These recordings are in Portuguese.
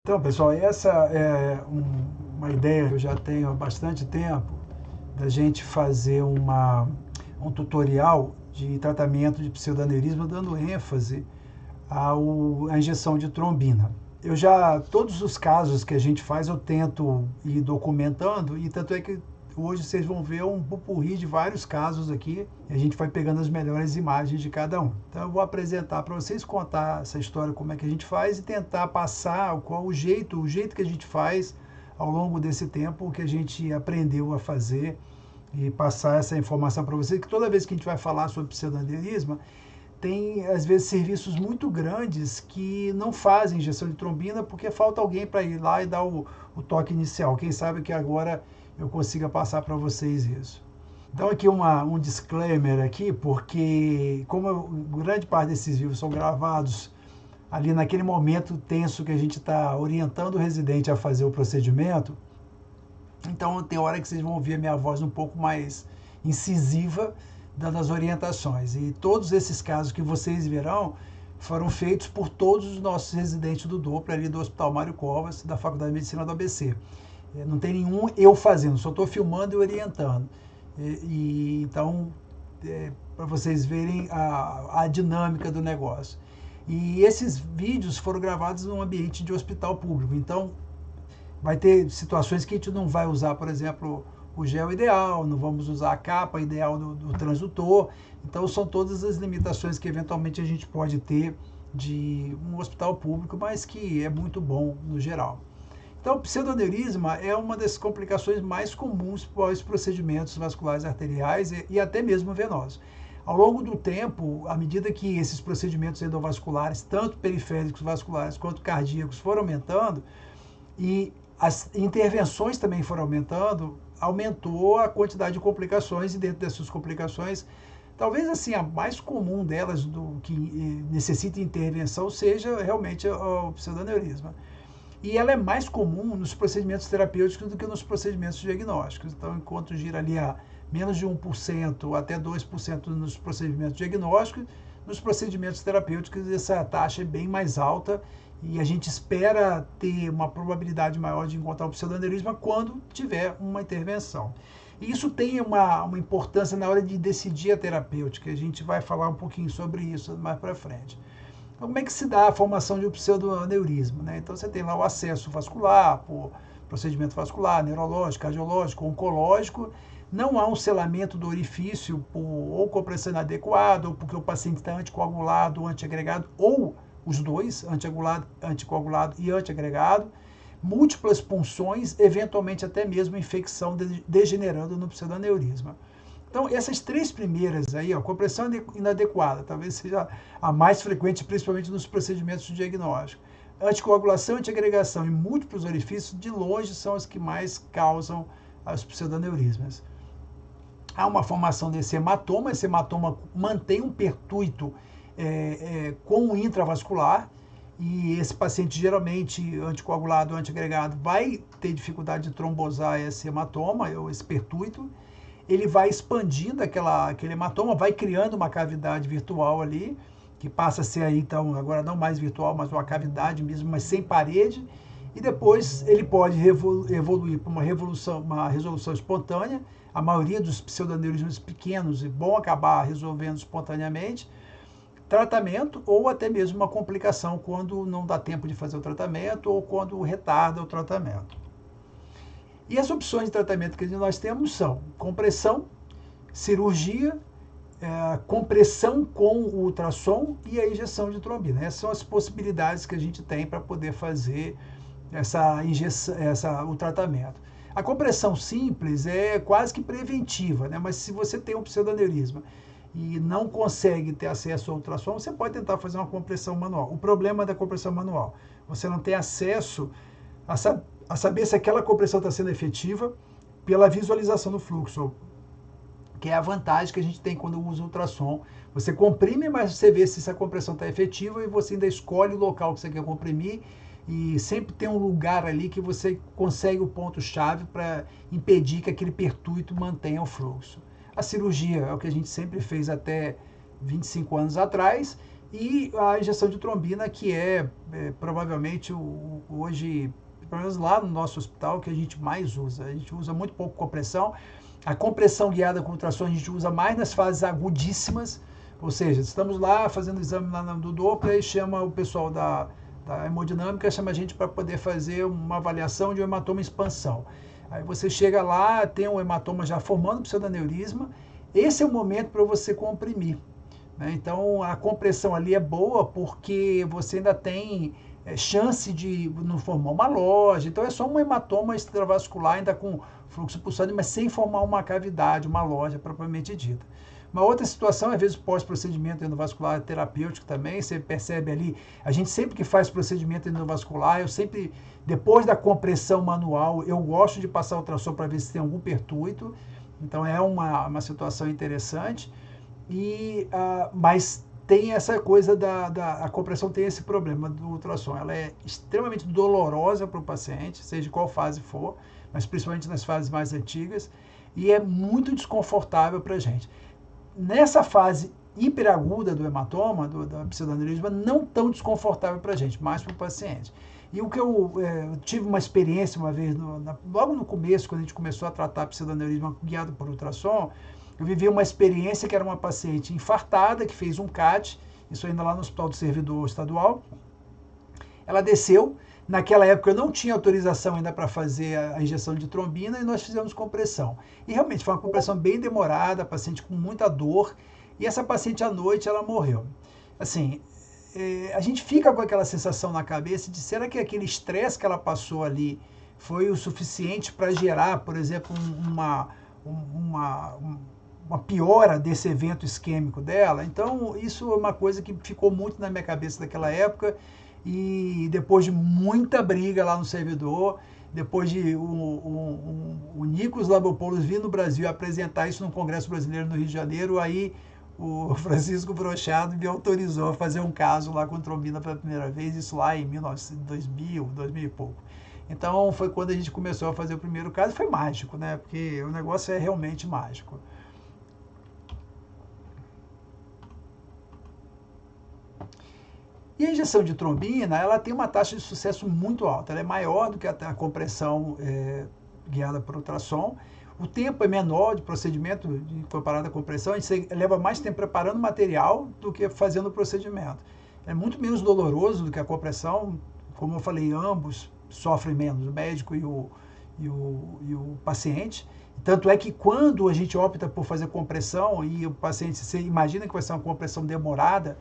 Então, pessoal, essa é uma ideia que eu já tenho há bastante tempo, da gente fazer um tutorial de tratamento de pseudoaneurisma, dando ênfase à injeção de trombina. Todos os casos que a gente faz, eu tento ir documentando, e tanto é que hoje vocês vão ver um pupurri de vários casos aqui, e a gente vai pegando as melhores imagens de cada um. Então eu vou apresentar para vocês, contar essa história, como é que a gente faz, e tentar passar qual o jeito que a gente faz ao longo desse tempo, que a gente aprendeu a fazer, e passar essa informação para vocês, que toda vez que a gente vai falar sobre pseudoaneurisma, tem, às vezes, serviços muito grandes que não fazem injeção de trombina porque falta alguém para ir lá e dar o toque inicial. Quem sabe que agora eu consiga passar para vocês isso. Então aqui um disclaimer aqui, porque como grande parte desses vídeos são gravados ali naquele momento tenso que a gente está orientando o residente a fazer o procedimento, então tem hora que vocês vão ouvir a minha voz um pouco mais incisiva, dando as orientações. E todos esses casos que vocês verão foram feitos por todos os nossos residentes do Doppler, ali do Hospital Mário Covas, da Faculdade de Medicina do ABC. Não tem nenhum eu fazendo, só estou filmando e orientando. Então, para vocês verem a dinâmica do negócio. E esses vídeos foram gravados num ambiente de hospital público. Então, vai ter situações que a gente não vai usar, por exemplo, o gel ideal, não vamos usar a capa ideal do transdutor. Então, são todas as limitações que eventualmente a gente pode ter de um hospital público, mas que é muito bom no geral. Então, o pseudoaneurisma é uma das complicações mais comuns pós procedimentos vasculares arteriais e até mesmo venosos. Ao longo do tempo, à medida que esses procedimentos endovasculares, tanto periféricos vasculares quanto cardíacos, foram aumentando, e as intervenções também foram aumentando, aumentou a quantidade de complicações, e dentro dessas complicações, talvez assim a mais comum delas, do que necessita intervenção, seja realmente o pseudoaneurisma. E ela é mais comum nos procedimentos terapêuticos do que nos procedimentos diagnósticos. Então, enquanto gira ali a menos de 1% até 2% nos procedimentos diagnósticos, nos procedimentos terapêuticos essa taxa é bem mais alta, e a gente espera ter uma probabilidade maior de encontrar o pseudoaneurisma quando tiver uma intervenção. E isso tem uma importância na hora de decidir a terapêutica. A gente vai falar um pouquinho sobre isso mais para frente. Então, como é que se dá a formação de um pseudoaneurisma, né? Então, você tem lá o acesso vascular, por procedimento vascular, neurológico, cardiológico, oncológico. Não há um selamento do orifício por ou compressão inadequada, ou porque o paciente está anticoagulado ou antiagregado, ou os dois, anticoagulado e antiagregado. Múltiplas punções, eventualmente até mesmo infecção degenerando no pseudoaneurisma. Então, essas três primeiras aí, compressão inadequada, talvez seja a mais frequente, principalmente nos procedimentos de diagnóstico. Anticoagulação, antiagregação e múltiplos orifícios, de longe, são as que mais causam os pseudoaneurismas. Há uma formação desse hematoma, esse hematoma mantém um pertuito com o intravascular, e esse paciente, geralmente anticoagulado ou antiagregado, vai ter dificuldade de trombosar esse hematoma, ou esse pertuito. Ele vai expandindo aquele hematoma, vai criando uma cavidade virtual ali, que passa a ser aí, então, agora não mais virtual, mas uma cavidade mesmo, mas sem parede, e depois ele pode evoluir para uma resolução espontânea. A maioria dos pseudoaneurismas pequenos vão acabar resolvendo espontaneamente, tratamento, ou até mesmo uma complicação quando não dá tempo de fazer o tratamento, ou quando retarda o tratamento. E as opções de tratamento que nós temos são compressão, cirurgia, compressão com o ultrassom e a injeção de trombina. Essas são as possibilidades que a gente tem para poder fazer o tratamento. A compressão simples é quase que preventiva, né? Mas se você tem um pseudoaneurisma e não consegue ter acesso ao ultrassom, você pode tentar fazer uma compressão manual. O problema da compressão manual, você não tem acesso a saber se aquela compressão está sendo efetiva pela visualização do fluxo, que é a vantagem que a gente tem quando usa o ultrassom. Você comprime, mas você vê se essa compressão está efetiva, e você ainda escolhe o local que você quer comprimir, e sempre tem um lugar ali que você consegue o ponto-chave para impedir que aquele pertuito mantenha o fluxo. A cirurgia é o que a gente sempre fez até 25 anos atrás, E a injeção de trombina, que provavelmente hoje, pelo menos lá no nosso hospital, que a gente mais usa. A gente usa muito pouco compressão. A compressão guiada com ultrassom a gente usa mais nas fases agudíssimas, ou seja, estamos lá fazendo o exame lá do Doppler e chama o pessoal da hemodinâmica, chama a gente para poder fazer uma avaliação de um hematoma em expansão. Aí você chega lá, tem um hematoma já formando pseudoneurisma, esse é o momento para você comprimir. Né? Então a compressão ali é boa porque você ainda tem chance de não formar uma loja. Então é só um hematoma extravascular ainda com fluxo pulsante, mas sem formar uma cavidade, uma loja propriamente dita. Uma outra situação, às vezes pós-procedimento endovascular terapêutico também, você percebe ali, a gente sempre que faz procedimento endovascular, eu sempre, depois da compressão manual, eu gosto de passar o ultrassom para ver se tem algum pertuito, então é uma situação interessante, mas tem essa coisa a compressão tem esse problema do ultrassom, ela é extremamente dolorosa para o paciente, seja de qual fase for, mas principalmente nas fases mais antigas, e é muito desconfortável para a gente. Nessa fase hiperaguda do hematoma, da pseudoneurisma, não tão desconfortável para a gente, mais para o paciente. E o que eu tive uma experiência uma vez, logo no começo, quando a gente começou a tratar pseudoneurisma guiado por ultrassom, eu vivi uma experiência que era uma paciente infartada, que fez um CAT, isso ainda lá no Hospital do Servidor Estadual. Ela desceu, naquela época eu não tinha autorização ainda para fazer a injeção de trombina e nós fizemos compressão. E realmente foi uma compressão bem demorada, a paciente com muita dor, e essa paciente à noite ela morreu. Assim, a gente fica com aquela sensação na cabeça de será que aquele estresse que ela passou ali foi o suficiente para gerar, por exemplo, uma piora desse evento isquêmico dela? Então, isso é uma coisa que ficou muito na minha cabeça daquela época, e depois de muita briga lá no servidor, depois de o Nikos Labopoulos vir no Brasil apresentar isso no Congresso Brasileiro no Rio de Janeiro, aí o Francisco Brochado me autorizou a fazer um caso lá com trombina pela primeira vez, isso lá em 2000 e pouco. Então foi quando a gente começou a fazer o primeiro caso, foi mágico, né? Porque o negócio é realmente mágico. E a injeção de trombina, ela tem uma taxa de sucesso muito alta, ela é maior do que a compressão guiada por ultrassom. O tempo é menor de procedimento comparado à compressão, a gente leva mais tempo preparando o material do que fazendo o procedimento. É muito menos doloroso do que a compressão, como eu falei, ambos sofrem menos, o médico e o paciente. Tanto é que quando a gente opta por fazer compressão e o paciente, você imagina que vai ser uma compressão demorada,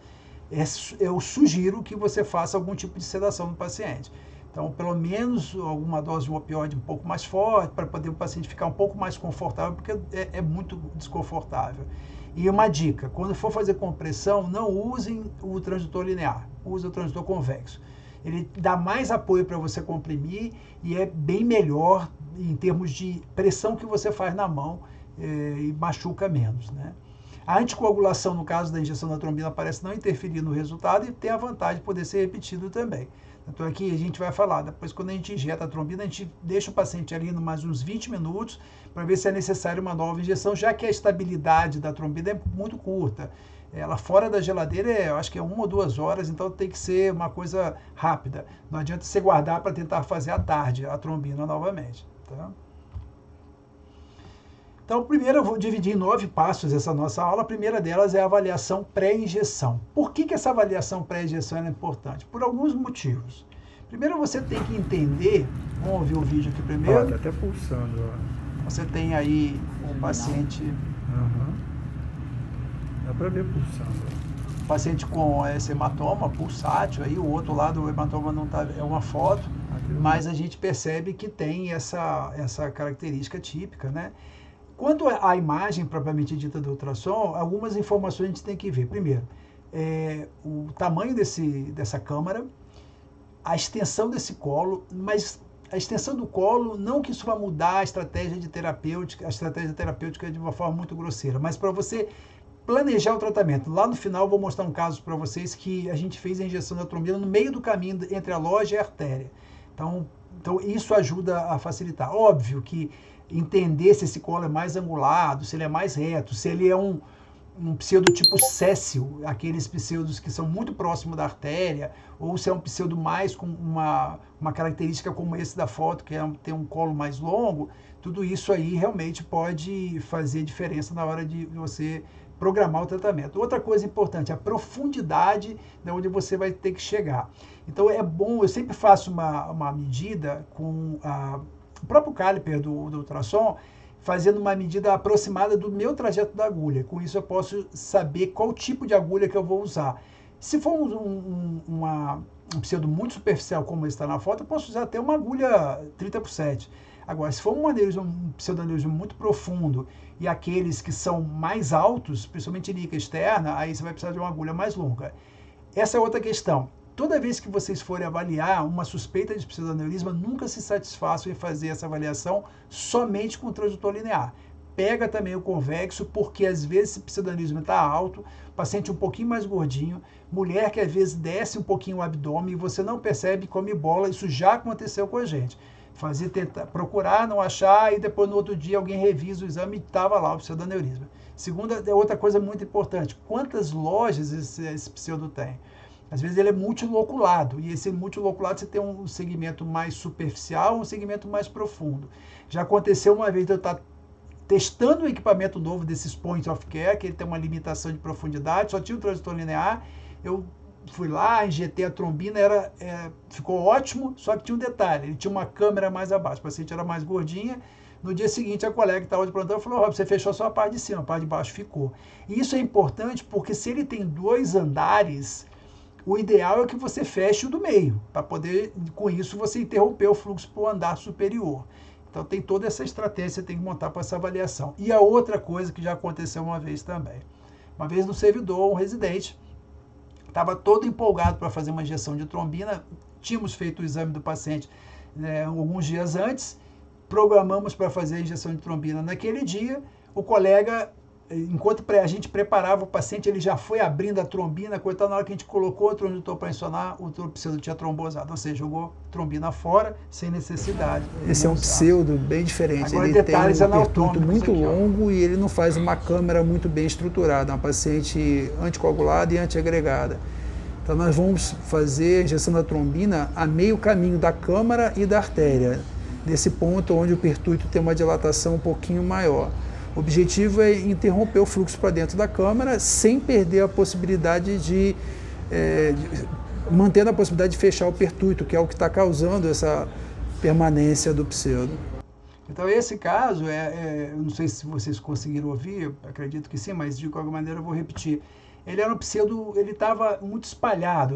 eu sugiro que você faça algum tipo de sedação no paciente. Então, pelo menos alguma dose de um opioide um pouco mais forte, para poder o paciente ficar um pouco mais confortável, porque é muito desconfortável. E uma dica, quando for fazer compressão, não usem o transdutor linear, use o transdutor convexo. Ele dá mais apoio para você comprimir e é bem melhor em termos de pressão que você faz na mão e machuca menos, né? A anticoagulação, no caso da injeção da trombina, parece não interferir no resultado e tem a vantagem de poder ser repetido também. Então aqui a gente vai falar, depois quando a gente injeta a trombina, a gente deixa o paciente ali mais uns 20 minutos para ver se é necessário uma nova injeção, já que a estabilidade da trombina é muito curta. Ela fora da geladeira, eu acho que é 1 ou 2 horas, então tem que ser uma coisa rápida. Não adianta você guardar para tentar fazer à tarde a trombina novamente. Tá? Então, primeiro eu vou dividir em 9 passos essa nossa aula. A primeira delas é a avaliação pré-injeção. Por que essa avaliação pré-injeção é importante? Por alguns motivos. Primeiro você tem que entender, vamos ver o vídeo aqui primeiro. Está até pulsando. Ó. Você tem aí um paciente... Dá para ver pulsando. Paciente com esse hematoma pulsátil, aí o outro lado o hematoma não tá, é uma foto, mas a gente percebe que tem essa característica típica, né? Quanto à imagem propriamente dita do ultrassom, algumas informações a gente tem que ver. Primeiro, o tamanho dessa câmara, a extensão desse colo, mas a extensão do colo, não que isso vá mudar a estratégia terapêutica de uma forma muito grosseira, mas para você planejar o tratamento. Lá no final eu vou mostrar um caso para vocês que a gente fez a injeção da trombina no meio do caminho entre a loja e a artéria. Então isso ajuda a facilitar. Óbvio que entender se esse colo é mais angulado, se ele é mais reto, se ele é um pseudo tipo séssil, aqueles pseudos que são muito próximos da artéria, ou se é um pseudo mais com uma característica como esse da foto, que tem um colo mais longo, tudo isso aí realmente pode fazer diferença na hora de você programar o tratamento. Outra coisa importante, a profundidade de onde você vai ter que chegar. Então é bom, eu sempre faço uma medida com o próprio caliper do ultrassom, fazendo uma medida aproximada do meu trajeto da agulha. Com isso eu posso saber qual tipo de agulha que eu vou usar. Se for um pseudo muito superficial, como esse está na foto, eu posso usar até uma agulha 30x7. Agora, se for um pseudoaneurisma muito profundo e aqueles que são mais altos, principalmente líquica externa, aí você vai precisar de uma agulha mais longa. Essa é outra questão. Toda vez que vocês forem avaliar uma suspeita de pseudoaneurisma, nunca se satisfaçam em fazer essa avaliação somente com o transdutor linear. Pega também o convexo, porque às vezes esse pseudoaneurisma está alto, paciente um pouquinho mais gordinho, mulher que às vezes desce um pouquinho o abdômen e você não percebe, come bola, isso já aconteceu com a gente. Procurar, não achar, e depois no outro dia alguém revisa o exame e estava lá o pseudoaneurisma. Segunda, outra coisa muito importante, quantas lojas esse pseudo tem? Às vezes ele é multiloculado, e esse multiloculado você tem um segmento mais superficial, um segmento mais profundo. Já aconteceu uma vez de eu estar testando um equipamento novo desses point of care, que ele tem uma limitação de profundidade, só tinha um transdutor linear, eu fui lá, injetei a trombina, ficou ótimo, só que tinha um detalhe, ele tinha uma câmera mais abaixo, o paciente era mais gordinha. No dia seguinte, a colega que estava de plantão falou: Rob, você fechou só a parte de cima, a parte de baixo ficou. E isso é importante porque se ele tem 2 andares, o ideal é que você feche o do meio, para poder, com isso, você interromper o fluxo para o andar superior. Então tem toda essa estratégia que você tem que montar para essa avaliação. E a outra coisa que já aconteceu uma vez também. Uma vez no servidor, um residente estava todo empolgado para fazer uma injeção de trombina. Tínhamos feito o exame do paciente alguns dias antes, programamos para fazer a injeção de trombina naquele dia. O colega, enquanto a gente preparava o paciente, ele já foi abrindo a trombina, coitado, na hora que a gente colocou o transdutor para injecionar, o pseudo tinha trombosado, ou seja, jogou trombina fora, sem necessidade. Esse é um pseudo bem diferente. Agora, ele tem um pertuito muito aqui, longo e ele não faz uma câmara muito bem estruturada, uma paciente anticoagulada e antiagregada. Então nós vamos fazer a injeção da trombina a meio caminho da câmara e da artéria, nesse ponto onde o pertuito tem uma dilatação um pouquinho maior. O objetivo é interromper o fluxo para dentro da câmara sem perder a possibilidade mantendo a possibilidade de fechar o pertuito, que é o que está causando essa permanência do pseudo. Então esse caso, eu não sei se vocês conseguiram ouvir, acredito que sim, mas de qualquer maneira eu vou repetir. Ele era um pseudo, ele estava muito espalhado.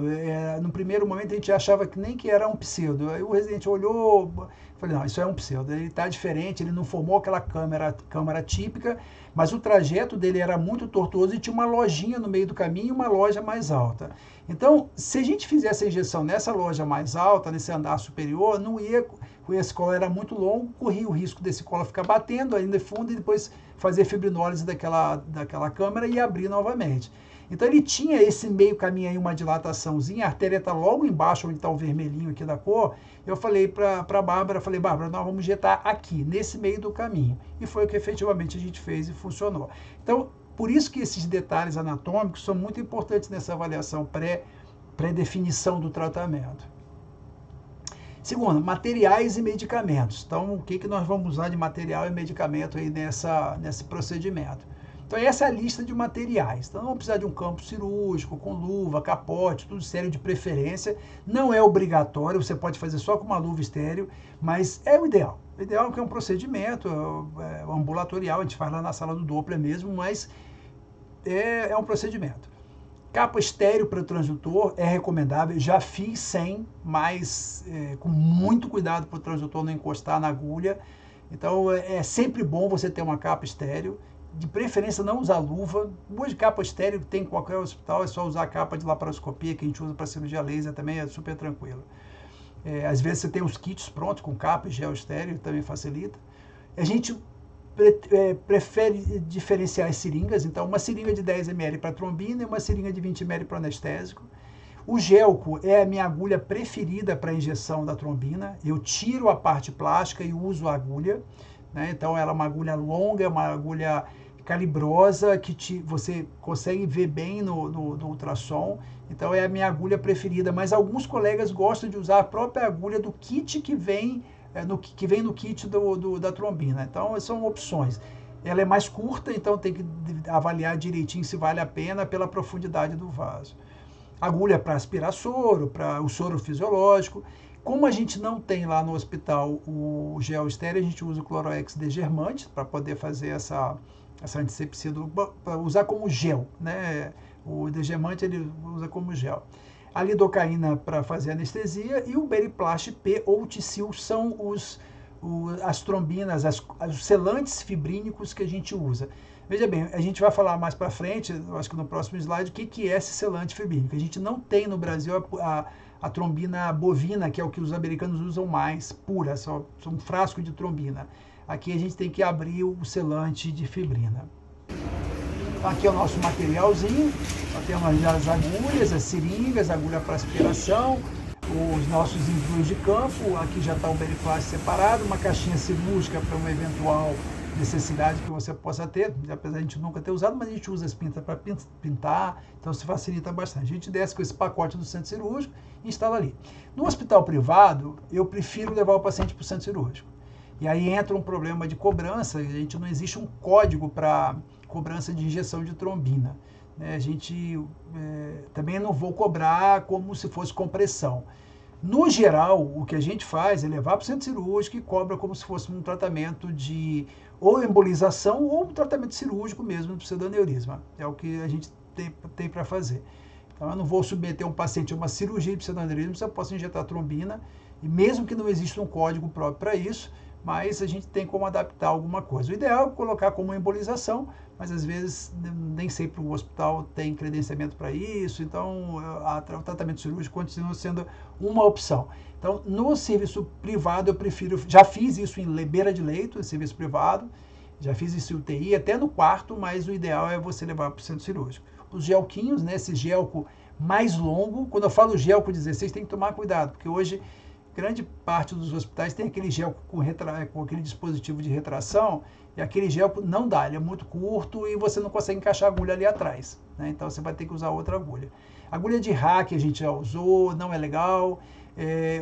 No primeiro momento a gente achava que nem que era um pseudo. Aí o residente olhou, falei, não, isso é um pseudo. Ele está diferente, ele não formou aquela câmara típica, mas o trajeto dele era muito tortuoso e tinha uma lojinha no meio do caminho e uma loja mais alta. Então, se a gente fizesse a injeção nessa loja mais alta, nesse andar superior, não ia, esse colo era muito longo, corria o risco desse colo ficar batendo ainda fundo e depois fazer fibrinólise daquela câmara e abrir novamente. Então ele tinha esse meio caminho aí, uma dilataçãozinha, a artéria está logo embaixo, onde está o vermelhinho aqui da cor. Eu falei para a Bárbara, Bárbara, nós vamos injetar aqui, nesse meio do caminho. E foi o que efetivamente a gente fez e funcionou. Então, por isso que esses detalhes anatômicos são muito importantes nessa avaliação pré-definição do tratamento. Segundo, materiais e medicamentos. Então, o que nós vamos usar de material e medicamento aí nesse procedimento? Então, essa é a lista de materiais. Então, vamos precisar de um campo cirúrgico, com luva, capote, tudo estéreo de preferência. Não é obrigatório, você pode fazer só com uma luva estéreo, mas é o ideal. O ideal é que é um procedimento ambulatorial, a gente faz lá na sala do Doppler mesmo, mas é um procedimento. Capa estéreo para o transdutor é recomendável, já fiz sem, mas com muito cuidado para o transdutor não encostar na agulha. Então, é sempre bom você ter uma capa estéreo. De preferência não usar luva. Hoje capa estéreo tem em qualquer hospital, é só usar a capa de laparoscopia que a gente usa para cirurgia laser, também é super tranquilo. Às vezes você tem os kits prontos com capa e gel estéreo, também facilita. A gente prefere diferenciar as seringas, então uma seringa de 10 ml para trombina e uma seringa de 20 ml para anestésico. O gelco é a minha agulha preferida para injeção da trombina. Eu tiro a parte plástica e uso a agulha. Então ela é uma agulha longa, uma agulha calibrosa, que você consegue ver bem no ultrassom. Então é a minha agulha preferida, mas alguns colegas gostam de usar a própria agulha do kit que vem no kit da trombina. Então são opções. Ela é mais curta, então tem que avaliar direitinho se vale a pena pela profundidade do vaso. Agulha para aspirar soro, para o soro fisiológico. Como a gente não tem lá no hospital o gel estéreo, a gente usa o Clorox degermante para poder fazer essa antisepsia, para usar como gel, né? O degermante ele usa como gel. A lidocaína para fazer anestesia e o Beriplast P ou Tecil são as trombinas, os selantes fibrínicos que a gente usa. Veja bem, a gente vai falar mais para frente, acho que no próximo slide, o que é esse selante fibrínico. A gente não tem no Brasil a trombina bovina, que é o que os americanos usam mais, pura, só um frasco de trombina. Aqui a gente tem que abrir o selante de fibrina. Aqui é o nosso materialzinho, temos as agulhas, as seringas, agulha para aspiração, os nossos embrulhos de campo, aqui já está o Beriplast separado, uma caixinha cirúrgica para uma eventual necessidade que você possa ter, apesar de a gente nunca ter usado, mas a gente usa as pintas para pintar, então isso facilita bastante. A gente desce com esse pacote do centro cirúrgico e instala ali. No hospital privado, eu prefiro levar o paciente para o centro cirúrgico. E aí entra um problema de cobrança, a gente não existe um código para cobrança de injeção de trombina. A gente também não vou cobrar como se fosse compressão. No geral, o que a gente faz é levar para o centro cirúrgico e cobra como se fosse um tratamento de ou embolização ou um tratamento cirúrgico mesmo do pseudoneurisma. É o que a gente tem para fazer. Então, eu não vou submeter um paciente a uma cirurgia de pseudoneurisma se eu posso injetar trombina, e mesmo que não exista um código próprio para isso, mas a gente tem como adaptar alguma coisa. O ideal é colocar como embolização, mas às vezes nem sempre o hospital tem credenciamento para isso, então o tratamento cirúrgico continua sendo uma opção. Então, no serviço privado, eu prefiro, já fiz isso em beira de leito, em serviço privado, já fiz isso em UTI, até no quarto, mas o ideal é você levar para o centro cirúrgico. Os gelquinhos, né, esse gelco mais longo, quando eu falo gelco 16, tem que tomar cuidado, porque hoje grande parte dos hospitais tem aquele gel com aquele dispositivo de retração, e aquele gel não dá, ele é muito curto e você não consegue encaixar a agulha ali atrás, né? Então você vai ter que usar outra agulha. Agulha de hack a gente já usou, não é legal.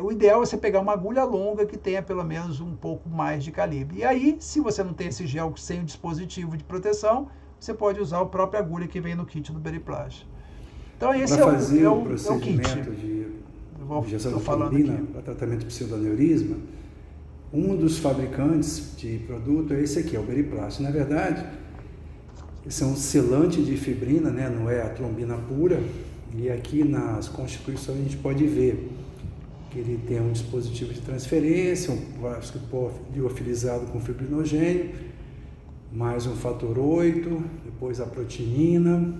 O ideal é você pegar uma agulha longa que tenha pelo menos um pouco mais de calibre. E aí, se você não tem esse gel sem o dispositivo de proteção, você pode usar a própria agulha que vem no kit do Beriplast. Então esse é o kit. Injeção de trombina para tratamento de pseudoneurisma, um dos fabricantes de produto é esse aqui, é o Beriplast. Na verdade, esse é um selante de fibrina, né? Não é a trombina pura, e aqui nas constituições a gente pode ver que ele tem um dispositivo de transferência, um vasco liofilizado com fibrinogênio, mais um fator 8, depois a proteinina.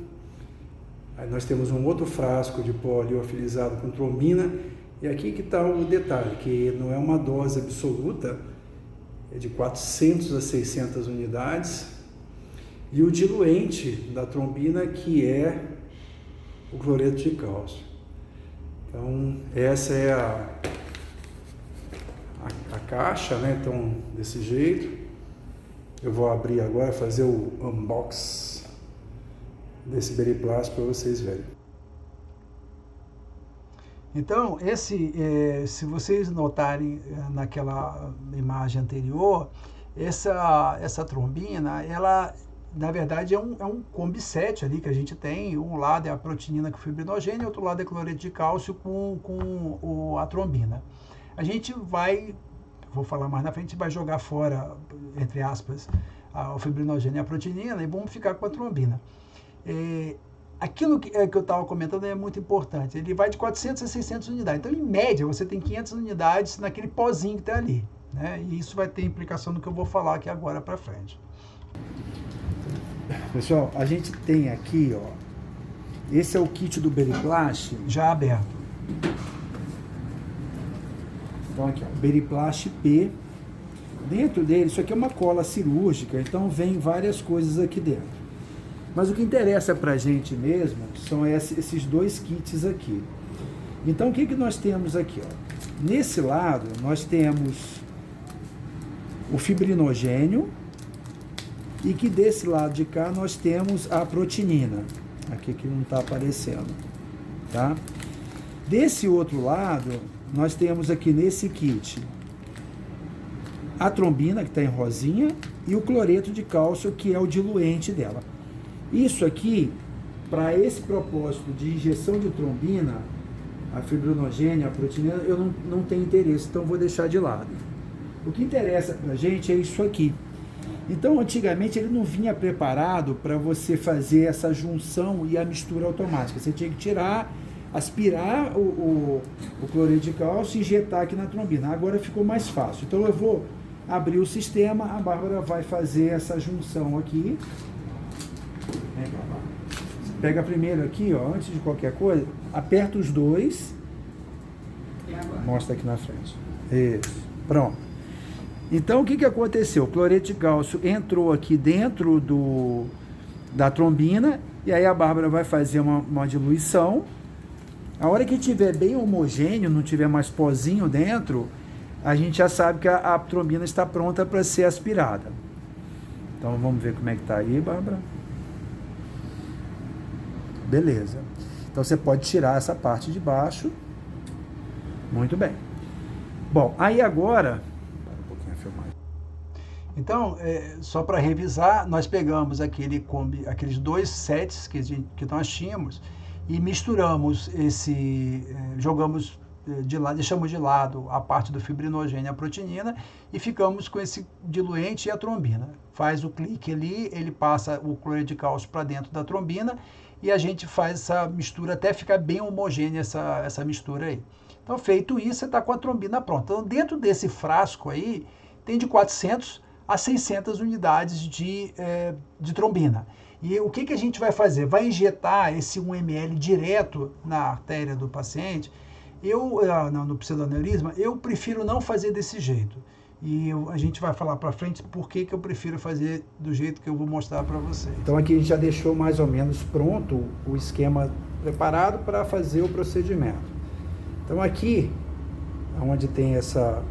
Aí nós temos um outro frasco de pó liofilizado com trombina, e aqui que está o detalhe, que não é uma dose absoluta, é de 400 a 600 unidades, e o diluente da trombina, que é o cloreto de cálcio. Então, essa é a caixa, né? Então, desse jeito. Eu vou abrir agora, fazer o unboxing desse Beriplast para vocês verem. Então, se vocês notarem naquela imagem anterior, essa trombina, ela na verdade é um combi-set ali que a gente tem. Um lado é a proteinina com fibrinogênio, outro lado é cloreto de cálcio com a trombina. A gente vai, vou falar mais na frente, vai jogar fora, entre aspas, o fibrinogênio e a proteinina, e vamos ficar com a trombina. Aquilo que eu estava comentando é muito importante. Ele vai de 400 a 600 unidades. Então, em média, você tem 500 unidades naquele pozinho que está ali, né? E isso vai ter implicação no que eu vou falar aqui agora para frente. Pessoal, a gente tem aqui, ó, esse é o kit do Beriplast já aberto. Então aqui, ó, Beriplast P. Dentro dele, isso aqui é uma cola cirúrgica, então vem várias coisas aqui dentro. Mas o que interessa pra gente mesmo são esses dois kits aqui. Então o que nós temos aqui, ó? Nesse lado nós temos o fibrinogênio, e que desse lado de cá nós temos a protinina, aqui que não está aparecendo, tá? Desse outro lado, nós temos aqui nesse kit a trombina, que está em rosinha, e o cloreto de cálcio, que é o diluente dela. Isso aqui, para esse propósito de injeção de trombina, a fibrinogênia, a proteína, eu não tenho interesse, então vou deixar de lado. O que interessa para a gente é isso aqui. Então, antigamente, ele não vinha preparado para você fazer essa junção e a mistura automática. Você tinha que tirar, aspirar o cloreto de cálcio e injetar aqui na trombina. Agora ficou mais fácil. Então, eu vou abrir o sistema, a Bárbara vai fazer essa junção aqui. Pega primeiro aqui, ó, antes de qualquer coisa, aperta os dois. Mostra aqui na frente. Isso, pronto. Então, o que aconteceu? O cloreto de cálcio entrou aqui dentro da trombina, e aí a Bárbara vai fazer uma diluição. A hora que tiver bem homogêneo, não tiver mais pozinho dentro, a gente já sabe que a trombina está pronta para ser aspirada. Então, vamos ver como é que está aí, Bárbara. Beleza. Então, você pode tirar essa parte de baixo. Muito bem. Bom, aí agora... Então, só para revisar, nós pegamos aqueles dois sets que nós tínhamos e misturamos jogamos de lado, deixamos de lado a parte do fibrinogênio e a protinina e ficamos com esse diluente e a trombina. Faz o clique ali, ele passa o cloreto de cálcio para dentro da trombina e a gente faz essa mistura até ficar bem homogênea essa mistura aí. Então, feito isso, você está com a trombina pronta. Então, dentro desse frasco aí, tem de 400 a 600 unidades de trombina. E o que a gente vai fazer? Vai injetar esse 1 ml direto na artéria do paciente. No pseudoaneurisma, eu prefiro não fazer desse jeito. E a gente vai falar para frente por que eu prefiro fazer do jeito que eu vou mostrar para vocês. Então aqui a gente já deixou mais ou menos pronto o esquema preparado para fazer o procedimento. Então aqui, onde tem essa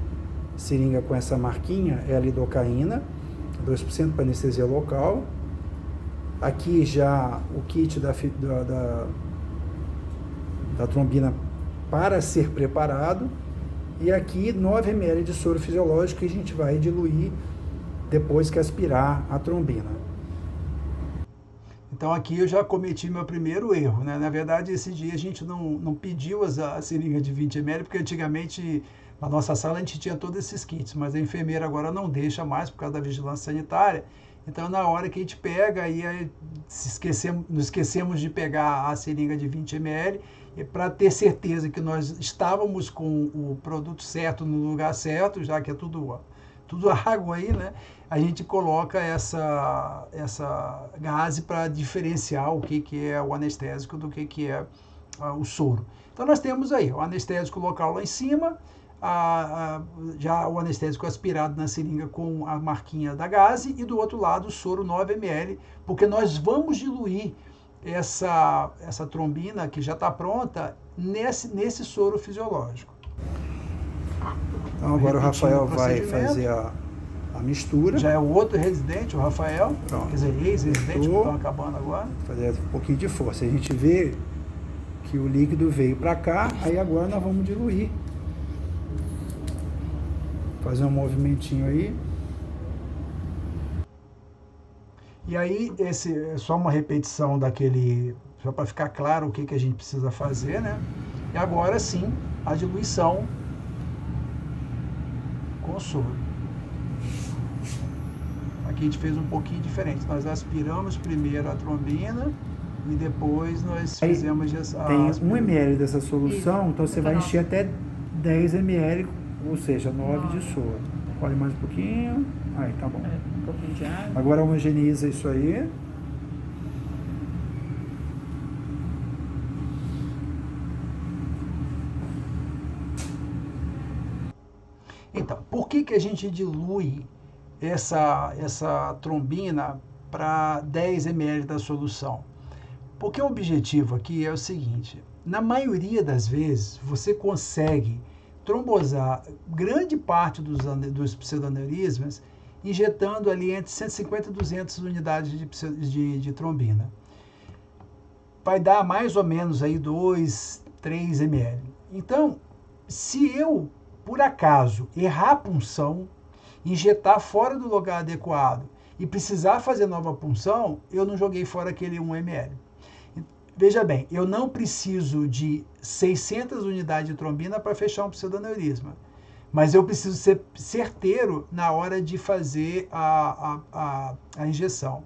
seringa com essa marquinha, é a lidocaína, 2% para anestesia local. Aqui já o kit da trombina para ser preparado. E aqui 9 ml de soro fisiológico que a gente vai diluir depois que aspirar a trombina. Então aqui eu já cometi meu primeiro erro, né? Na verdade, esse dia a gente não pediu a seringa de 20 ml, porque antigamente na nossa sala a gente tinha todos esses kits, mas a enfermeira agora não deixa mais por causa da vigilância sanitária. Então, na hora que a gente pega, aí nos esquecemos de pegar a seringa de 20 ml, e para ter certeza que nós estávamos com o produto certo no lugar certo, já que é tudo água aí, né? A gente coloca essa gase para diferenciar o que é o anestésico do que é o soro. Então, nós temos aí o anestésico local lá em cima, já o anestésico aspirado na seringa com a marquinha da gase e do outro lado o soro 9 ml, porque nós vamos diluir essa trombina que já está pronta nesse soro fisiológico. Então agora o Rafael vai fazer a mistura. Já é o outro residente, o Rafael. Pronto. Quer dizer, ex-residente, que estão acabando agora. Fazer um pouquinho de força. A gente vê que o líquido veio para cá, aí agora nós vamos diluir. Fazer um movimentinho aí. E aí, esse é só uma repetição só para ficar claro o que a gente precisa fazer, né? E agora sim, a diluição com o soro. Aqui a gente fez um pouquinho diferente. Nós aspiramos primeiro a trombina e depois nós fizemos tem 1 ml dessa solução, então você vai encher até 10 ml, ou seja, 9 de soro. Pode mais um pouquinho. Aí, tá bom. Um pouquinho de água. Agora homogeneiza isso aí. Então, por que a gente dilui essa trombina para 10 ml da solução? Porque o objetivo aqui é o seguinte: na maioria das vezes você consegue trombosar grande parte dos pseudoaneurismas injetando ali entre 150 e 200 unidades de trombina. Vai dar mais ou menos aí 2, 3 ml. Então, se eu, por acaso, errar a punção, injetar fora do lugar adequado e precisar fazer nova punção, eu não joguei fora aquele 1 ml. Veja bem, eu não preciso de 600 unidades de trombina para fechar um pseudoneurisma, mas eu preciso ser certeiro na hora de fazer a injeção.